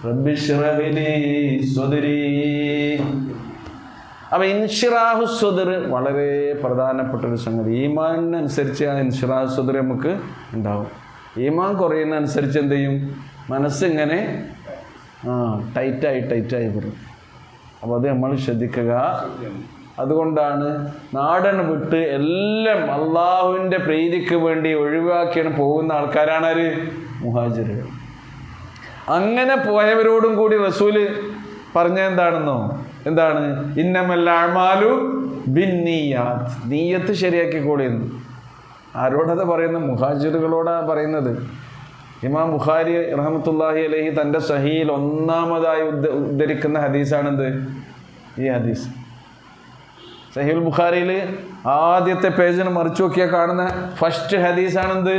റബ്ബിശ്റഹ് ലീ സ്വദ്രി. അപ്പോൾ ഇൻഷിറാഹു സ്വദർ വളരെ പ്രധാനപ്പെട്ടൊരു സംഗതി. ഈമാനനുസരിച്ച് ആ ഇൻഷിറാഹു സ്വദർ നമുക്ക് ഉണ്ടാവും. ഈമാൻ കുറയുന്നതനുസരിച്ച് എന്ത് ചെയ്യും? മനസ്സിങ്ങനെ ടൈറ്റായി വരും. അപ്പോൾ അത് നമ്മൾ ശ്രദ്ധിക്കുക. അതുകൊണ്ടാണ് നാടൻ വിട്ട് എല്ലാം അള്ളാഹുവിൻ്റെ പ്രീതിക്ക് വേണ്ടി ഒഴിവാക്കിയാണ് പോകുന്ന ആൾക്കാരാണ് ആര്? മുഹാജിറുകൾ. അങ്ങനെ പോയവരോടും കൂടി റസൂല് പറഞ്ഞ എന്താണെന്നോ? എന്താണ്? ഇന്നമൽ അഅ്മാലു ബിന്നിയാത്ത്. നീയത്ത് ശരിയാക്കിക്കോളിയെന്ന്. ആരോടത് പറയുന്നത്? മുഹാജിറുകളോടാണ് പറയുന്നത്. ഇമാം ബുഖാരി റഹ്മത്തുള്ളാഹി അലൈഹി തൻ്റെ സഹീൽ ഒന്നാമതായി ഉദ്ധരിക്കുന്ന ഹദീസാണെന്ത്? ഈ ഹദീസ്. സഹീൽ ബുഖാരിയിൽ ആദ്യത്തെ പേജിന് മറിച്ചു നോക്കിയാൽ കാണുന്ന ഫസ്റ്റ് ഹദീസാണെന്ത്?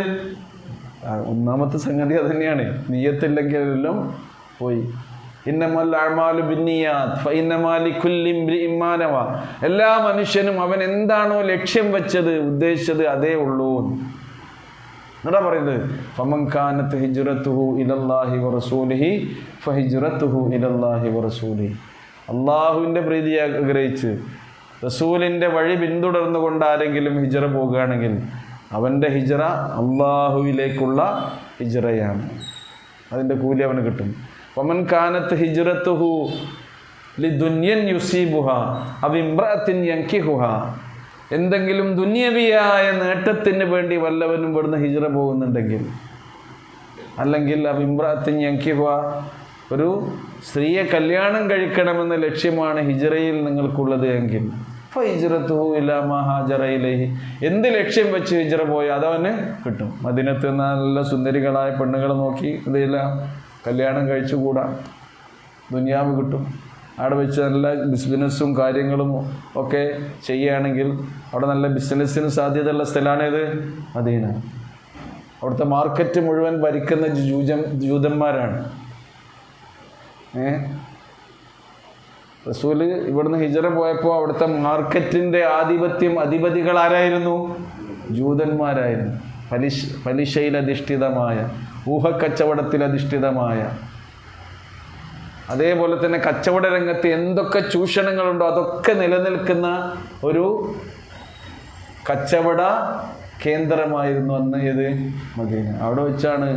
ഒന്നാമത്തെ സംഗതി അത് തന്നെയാണ്. നിയ്യത്തില്ലെങ്കിൽ എല്ലാം പോയി. ഇന്നമൽ അഅ്മാലു ബിന്നിയാത്ത് ഫഇന്നമാ ലികുല്ലി ഇംറിഇൻ മാ നവ. എല്ലാ മനുഷ്യനും അവൻ എന്താണോ ലക്ഷ്യം വെച്ചത്, ഉദ്ദേശിച്ചത് അതേ ഉള്ളൂ. എന്താ പറയുന്നത്? ഫമൻ കാനത് ഹിജ്റതുഹു ഇലല്ലാഹി വറസൂലിഹി ഫഹിജ്റതുഹു ഇലല്ലാഹി വറസൂലിഹി. അള്ളാഹുവിൻ്റെ പ്രീതി ആഗ്രഹിച്ച് റസൂലിൻ്റെ വഴി പിന്തുടർന്നുകൊണ്ട് ആരെങ്കിലും ഹിജ്റ പോകുകയാണെങ്കിൽ അവൻ്റെ ഹിജ്റ അള്ളാഹുവിലേക്കുള്ള ഹിജ്റയാണ്. അതിൻ്റെ കൂലി അവന് കിട്ടും. വമൻ കാനത് ഹിജ്റതുഹു ലിദുന്യൻ യുസീബുഹാ അവ ഇംറഅത്തിൻ യൻകിഹുഹാ. എന്തെങ്കിലും ദുന്യവിയായ നേട്ടത്തിന് വേണ്ടി വല്ലവനും ഇവിടുന്ന് ഹിജ്റ പോകുന്നുണ്ടെങ്കിൽ, അല്ലെങ്കിൽ അവ ഇംറഅത്തിൻ യൻകിഹുഹാ, ഒരു സ്ത്രീയെ കല്യാണം കഴിക്കണമെന്ന ലക്ഷ്യമാണ് ഹിജ്റയിൽ നിങ്ങൾക്കുള്ളത് എങ്കിൽ ഫഹിജ്റതുഹു ഇലാ മാ ഹാജറ ഇലൈഹി. എന്ത് ലക്ഷ്യം വെച്ച് ഹിജ്റ പോയി അതവന് കിട്ടും. മദീനത്ത് നല്ല സുന്ദരികളായ പെണ്ണുങ്ങളെ നോക്കി ഇതില്ല കല്യാണം കഴിച്ചുകൂടാ, ദുനിയാവ് കിട്ടും. അവിടെ വെച്ച് നല്ല ബിസിനസ്സും കാര്യങ്ങളും ഒക്കെ ചെയ്യുകയാണെങ്കിൽ അവിടെ നല്ല ബിസിനസ്സിന് സാധ്യതയുള്ള സ്ഥലമാണേത്? മദീന. അവിടുത്തെ മാർക്കറ്റ് മുഴുവൻ ഭരിക്കുന്ന ജൂതന്മാരാണ്. റസൂല് ഇവിടുന്ന് ഹിജ്റ പോയപ്പോൾ അവിടുത്തെ മാർക്കറ്റിൻ്റെ അധിപതികൾ ആരായിരുന്നു? ജൂതന്മാരായിരുന്നു. പലിശയിലധിഷ്ഠിതമായ, ഊഹക്കച്ചവടത്തിലധിഷ്ഠിതമായ, അതേപോലെ തന്നെ കച്ചവട രംഗത്ത് എന്തൊക്കെ ചൂഷണങ്ങളുണ്ടോ അതൊക്കെ നിലനിൽക്കുന്ന ഒരു കച്ചവട കേന്ദ്രമായിരുന്നു അന്ന് ഏത്? മദീന. അവിടെ വെച്ചാണ്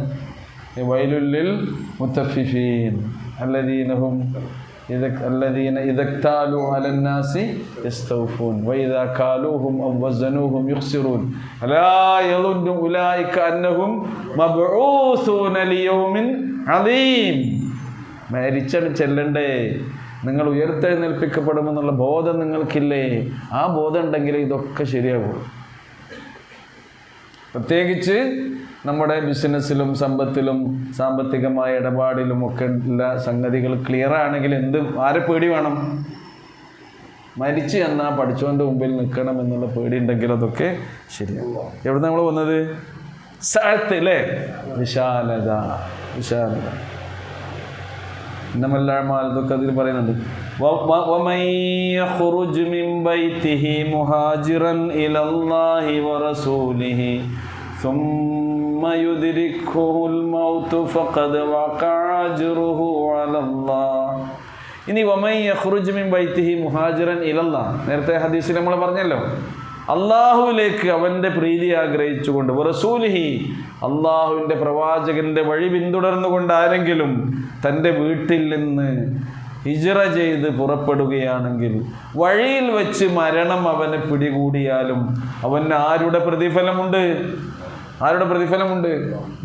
വൈലുല്ലിൽ മുത്തഫിഫീൻ അല്ലദീനഹും ഇദക്താലു അലന്നാസി യസ്തൗഫൂൻ വഇദാ കാലൂഹും ഔ വസനൂഹും യുഖ്സിറൂൻ അലാ യളുന്നു ഉലൈക അന്നഹും മബ്ഊസൂന ലിയൗമിൻ അദീം. മരിച്ചാണ് ചെല്ലണ്ടേ, നിങ്ങൾ ഉയർത്തെഴുന്നേൽപ്പിക്കപ്പെടുമെന്നുള്ള ബോധം നിങ്ങൾക്കില്ലേ? ആ ബോധം ഉണ്ടെങ്കിൽ ഇതൊക്കെ ശരിയാകും. പ്രത്യേകിച്ച് നമ്മുടെ ബിസിനസ്സിലും സമ്പത്തിലും സാമ്പത്തികമായ ഇടപാടിലും ഒക്കെ ഉള്ള സംഗതികൾ ക്ലിയർ ആണെങ്കിൽ ആരെ പേടി വേണം? മരിച്ചു എന്നാൽ പഠിച്ചവൻ്റെ മുമ്പിൽ നിൽക്കണം എന്നുള്ള പേടി ഉണ്ടെങ്കിൽ അതൊക്കെ ശരിയാകും. എവിടെ നമ്മൾ വന്നത്? സഅത്ത് അല്ലേ? വിശാലത. ഇതൊക്കെ അതിൽ പറയുന്നുണ്ട്. وَمَنْ يَخْرُجْ مِنْ بَيْتِهِ مُهَاجِرًا إِلَى اللَّهِ وَرَسُولِهِ ثُمَّ يُدْرِكْهُ الْمَوْتُ فَقَدْ وَقَعَ أَجْرُهُ عَلَى اللَّهِ. ഇനി وَمَنْ يَخْرُجْ مِنْ بَيْتِهِ مُهَاجِرًا إِلَى اللَّهِ, നേരത്തെ ഹദീസിൽ നമ്മൾ പറഞ്ഞല്ലോ, അള്ളാഹുവിലേക്ക് അവൻ്റെ പ്രീതി ആഗ്രഹിച്ചുകൊണ്ട്, വറസൂലിഹി അള്ളാഹുവിൻ്റെ പ്രവാചകൻ്റെ വഴി പിന്തുടർന്നുകൊണ്ട് ആരെങ്കിലും തൻ്റെ വീട്ടിൽ നിന്ന് ഹിജ്റ ചെയ്ത് പുറപ്പെടുകയാണെങ്കിൽ വഴിയിൽ വെച്ച് മരണം അവനെ പിടികൂടിയാലും അവന് ആരുടെ പ്രതിഫലമുണ്ട്?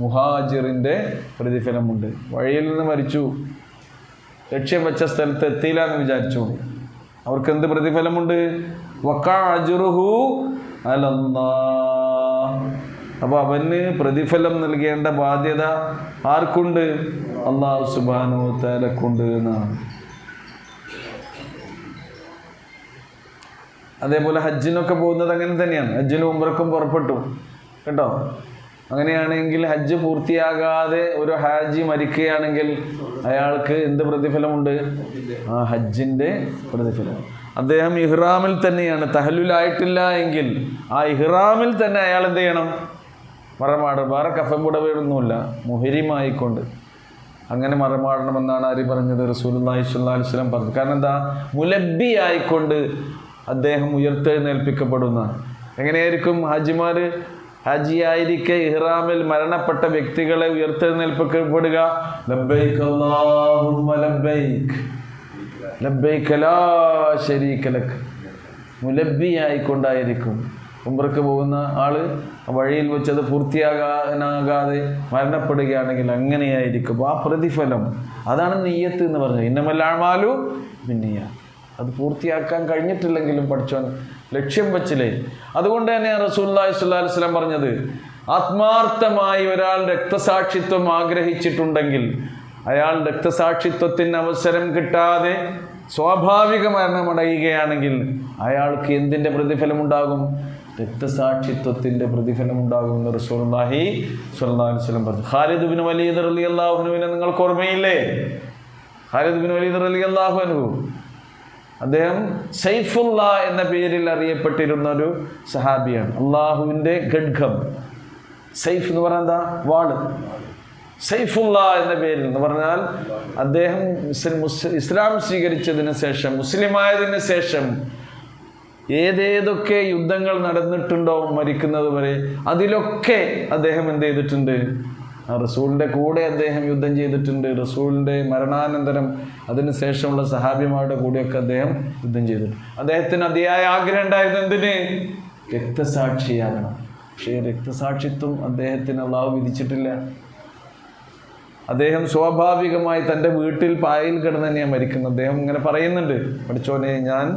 മുഹാജിറിൻ്റെ പ്രതിഫലമുണ്ട്. വഴിയിൽ നിന്ന് മരിച്ചു, ലക്ഷ്യം വെച്ച സ്ഥലത്ത് എത്തിയില്ല എന്ന് വിചാരിച്ചോളൂ, അവർക്ക് എന്ത് പ്രതിഫലമുണ്ട്? വഖഅ അജ്റുഹു അലല്ലാഹ്. അപ്പോൾ അവന് പ്രതിഫലം നൽകേണ്ട ബാധ്യത ആർക്കുണ്ട്? അല്ലാഹു സുബ്ഹാനഹു വ തആലക്കുണ്ട് എന്നാണ്. അതേപോലെ ഹജ്ജിനൊക്കെ പോകുന്നത് അങ്ങനെ തന്നെയാണ്. ഹജ്ജിനും ഉംറക്കും പുറപ്പെട്ടു കേട്ടോ. അങ്ങനെയാണെങ്കിൽ ഹജ്ജ് പൂർത്തിയാകാതെ ഒരു ഹാജി മരിക്കുകയാണെങ്കിൽ അയാൾക്ക് എന്ത് പ്രതിഫലമുണ്ട്? ആ ഹജ്ജിൻ്റെ പ്രതിഫലം. അദ്ദേഹം ഇഹ്റാമിൽ തന്നെയാണ്, തഹല്ലുലായിട്ടില്ല എങ്കിൽ ആ ഇഹ്റാമിൽ തന്നെ അയാൾ എന്ത് ചെയ്യണം? മറമാടും. വേറെ കഫൻ പുടവയൊന്നുമില്ല, മുഹരിമായിക്കൊണ്ട് അങ്ങനെ മറമാടണമെന്നാണ് ആര് പറഞ്ഞത്? റസൂലുള്ളാഹി സ്വല്ലല്ലാഹു അലൈഹി വസല്ലം പറഞ്ഞത്. കാരണം എന്താ? മുലബ്ബി ആയിക്കൊണ്ട് അദ്ദേഹം ഉയർത്തെഴുന്നേൽപ്പിക്കപ്പെടുന്ന. എങ്ങനെയായിരിക്കും ഹാജിമാർ ഹാജിയായിരിക്കെ ഇഹ്റാമിൽ മരണപ്പെട്ട വ്യക്തികളെ ഉയർത്തെഴുന്നേൽപ്പിക്കപ്പെടുക? ലബ്ബൈക അല്ലാഹുമ്മ ലബ്ബൈക ലബ്ബൈക ലാ ശരീക ലക മുലബ്ബിയായിക്കൊണ്ടായിരിക്കും. ഉംറയ്ക്ക് പോകുന്ന ആൾ വഴിയിൽ വെച്ചത് പൂർത്തിയാകാനാകാതെ മരണപ്പെടുകയാണെങ്കിൽ അങ്ങനെയായിരിക്കും ആ പ്രതിഫലം. അതാണ് നിയ്യത്ത് എന്ന് പറഞ്ഞത്. ഇന്നമൽ അഅ്മാലു ബിന്നിയ്യാത്ത്. അത് പൂർത്തിയാക്കാൻ കഴിഞ്ഞിട്ടില്ലെങ്കിലും പഠിച്ചോൻ ലക്ഷ്യം വച്ചില്ലേ. അതുകൊണ്ട് തന്നെ റസൂലുള്ളാഹി സ്വല്ലല്ലാഹു അലൈഹി വസല്ലം പറഞ്ഞത്, ആത്മാർത്ഥമായി ഒരാൾ രക്തസാക്ഷിത്വം ആഗ്രഹിച്ചിട്ടുണ്ടെങ്കിൽ അയാൾ രക്തസാക്ഷിത്വത്തിന് അവസരം കിട്ടാതെ സ്വാഭാവിക മരണമടയുകയാണെങ്കിൽ അയാൾക്ക് എന്തിൻ്റെ പ്രതിഫലമുണ്ടാകും? രക്തസാക്ഷിത്വത്തിൻ്റെ പ്രതിഫലമുണ്ടാകുമെന്ന് റസൂലുള്ളാഹി സ്വല്ലല്ലാഹു അലൈഹി വസല്ലം പറഞ്ഞു. ഖാലിദ് ഇബ്നു വലീദ് റളിയല്ലാഹു അൻഹുവിനെ നിങ്ങൾക്ക് ഓർമ്മയില്ലേ? ഖാലിദ് ഇബ്നു വലീദ് റളിയല്ലാഹു അൻഹു അദ്ദേഹം സൈഫുള്ള എന്ന പേരിൽ അറിയപ്പെട്ടിരുന്ന ഒരു സഹാബിയാണ്. അള്ളാഹുവിൻ്റെ ഖഡ്ഗം. സൈഫ് എന്ന് പറഞ്ഞാൽ എന്താ? വാള്. സൈഫുള്ള എന്ന പേരിൽ എന്ന് പറഞ്ഞാൽ അദ്ദേഹം ഇസ്ലാം സ്വീകരിച്ചതിന് ശേഷം, മുസ്ലിമായതിന് ശേഷം ഏതേതൊക്കെ യുദ്ധങ്ങൾ നടന്നിട്ടുണ്ടോ മരിക്കുന്നത് വരെ അതിലൊക്കെ അദ്ദേഹം എന്ത് ചെയ്തിട്ടുണ്ട്? റസൂലിൻ്റെ കൂടെ അദ്ദേഹം യുദ്ധം ചെയ്തിട്ടുണ്ട്. റസൂലിൻ്റെ മരണാനന്തരം അതിന് ശേഷമുള്ള സഹാബിമാരുടെ കൂടെയൊക്കെ അദ്ദേഹം യുദ്ധം ചെയ്തിട്ടുണ്ട്. അദ്ദേഹത്തിന് അതിയായ ആഗ്രഹം ഉണ്ടായിരുന്നു എന്തിന്? രക്തസാക്ഷിയാകണം. പക്ഷേ രക്തസാക്ഷിത്വം അദ്ദേഹത്തിന് അള്ളാഹു വിധിച്ചിട്ടില്ല. അദ്ദേഹം സ്വാഭാവികമായി തൻ്റെ വീട്ടിൽ പായയിൽ കിടന്ന് തന്നെയാണ് മരിക്കുന്നത്. അദ്ദേഹം ഇങ്ങനെ പറയുന്നുണ്ട്, പഠിച്ചോനെ, ഞാൻ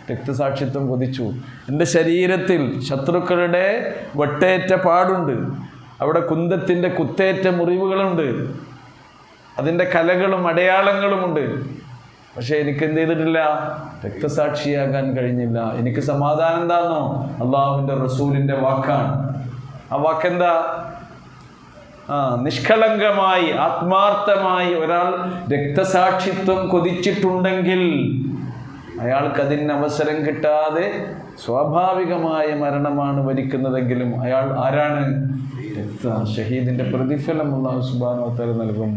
രക്തസാക്ഷിത്വം കൊതിച്ചു. എൻ്റെ ശരീരത്തിൽ ശത്രുക്കളുടെ വെട്ടേറ്റ പാടുണ്ട്, അവിടെ കുന്തത്തിൻ്റെ കുത്തേറ്റ മുറിവുകളുണ്ട്, അതിൻ്റെ കലകളും അടയാളങ്ങളുമുണ്ട്. പക്ഷേ എനിക്ക് എന്ത് ചെയ്തിട്ടില്ല? രക്തസാക്ഷിയാകാൻ കഴിഞ്ഞില്ല. എനിക്ക് സമാധാനം എന്താണെന്നോ? അള്ളാഹുവിൻ്റെ റസൂലിൻ്റെ വാക്കാണ്. ആ വാക്കെന്താ? നിഷ്കളങ്കമായി ആത്മാർത്ഥമായി ഒരാൾ രക്തസാക്ഷിത്വം കൊതിച്ചിട്ടുണ്ടെങ്കിൽ അയാൾക്ക് അതിന് അവസരം കിട്ടാതെ സ്വാഭാവികമായ മരണമാണ് വരിക്കുന്നതെങ്കിലും അയാൾ ആരാണ്? ഷഹീദിൻ്റെ പ്രതിഫലം അല്ലാഹു സുബ്ഹാനഹു വ തആല നൽകും.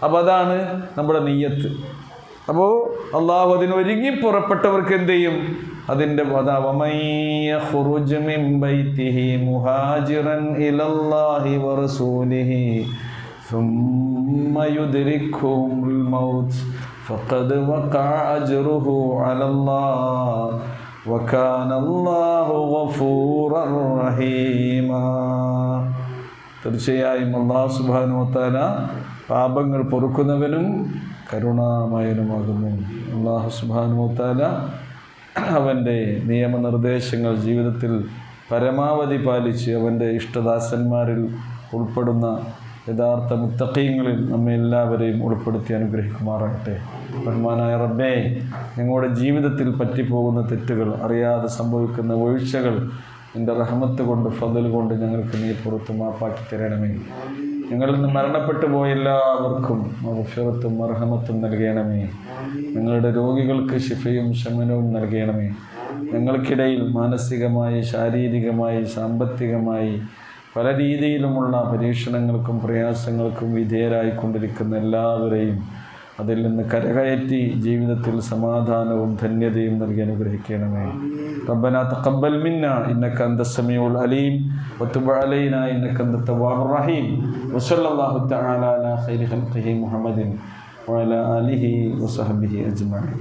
അപ്പോൾ അതാണ് നമ്മുടെ നിയ്യത്ത്. അപ്പോൾ അള്ളാഹു അതിന് ഒരുങ്ങി പുറപ്പെട്ടവർക്ക് എന്ത് ചെയ്യും? അതിൻ്റെ തീർച്ചയായും അല്ലാഹു സുബ്ഹാനഹു വ തആല പാപങ്ങൾ പൊറുക്കുന്നവനും കരുണാമയനുമാകുന്നു. അല്ലാഹു സുബ്ഹാനഹു വ തആല അവൻ്റെ നിയമനിർദ്ദേശങ്ങൾ ജീവിതത്തിൽ പരമാവധി പാലിച്ച് അവൻ്റെ ഇഷ്ടദാസന്മാരിൽ ഉൾപ്പെടുന്ന യഥാർത്ഥ മുത്തഖീങ്ങളിൽ നമ്മെ എല്ലാവരെയും ഉൾപ്പെടുത്തി അനുഗ്രഹിക്കുമാറാകട്ടെ. റഹ്മാനായ റബ്ബേ, ഞങ്ങളുടെ ജീവിതത്തിൽ പറ്റിപ്പോകുന്ന തെറ്റുകൾ, അറിയാതെ സംഭവിക്കുന്ന വീഴ്ചകൾ നിൻ്റെ റഹ്മത്ത് കൊണ്ട്, ഫضൽ കൊണ്ട് ഞങ്ങൾക്ക് നീ പുറത്ത് മാപ്പാക്കി തരണമേ. ഞങ്ങളിൽ നിന്ന് മരണപ്പെട്ടു പോയ എല്ലാവർക്കും മഗ്ഫിറത്തും മർഹമത്തും നൽകണമേ. ഞങ്ങളുടെ രോഗികൾക്ക് ശിഫയും ശമനവും നൽകണമേ. ഞങ്ങൾക്കിടയിൽ മാനസികമായി, ശാരീരികമായി, സാമ്പത്തികമായി പല രീതിയിലുമുള്ള പരീക്ഷണങ്ങൾക്കും പ്രയാസങ്ങൾക്കും വിധേയരായിക്കൊണ്ടിരിക്കുന്ന എല്ലാവരെയും അതിൽ നിന്ന് കരകയറ്റി ജീവിതത്തിൽ സമാധാനവും ധന്യതയും നൽകി അനുഗ്രഹിക്കണമേ. റബ്ബനാ തഖബ്ബൽ മിന്നാ ഇന്നക അന്തസ് സമീഉൽ അലീം വതുബ് അലൈനാ ഇന്നക അന്തത് തവ്വാബുർ റഹീം വസല്ലല്ലാഹു തആല അലാ ഖൈരി ഖൽഖിഹി മുഹമ്മദിൻ വഅലാ ആലിഹി വസഹ്ബിഹി അജ്മഈൻ.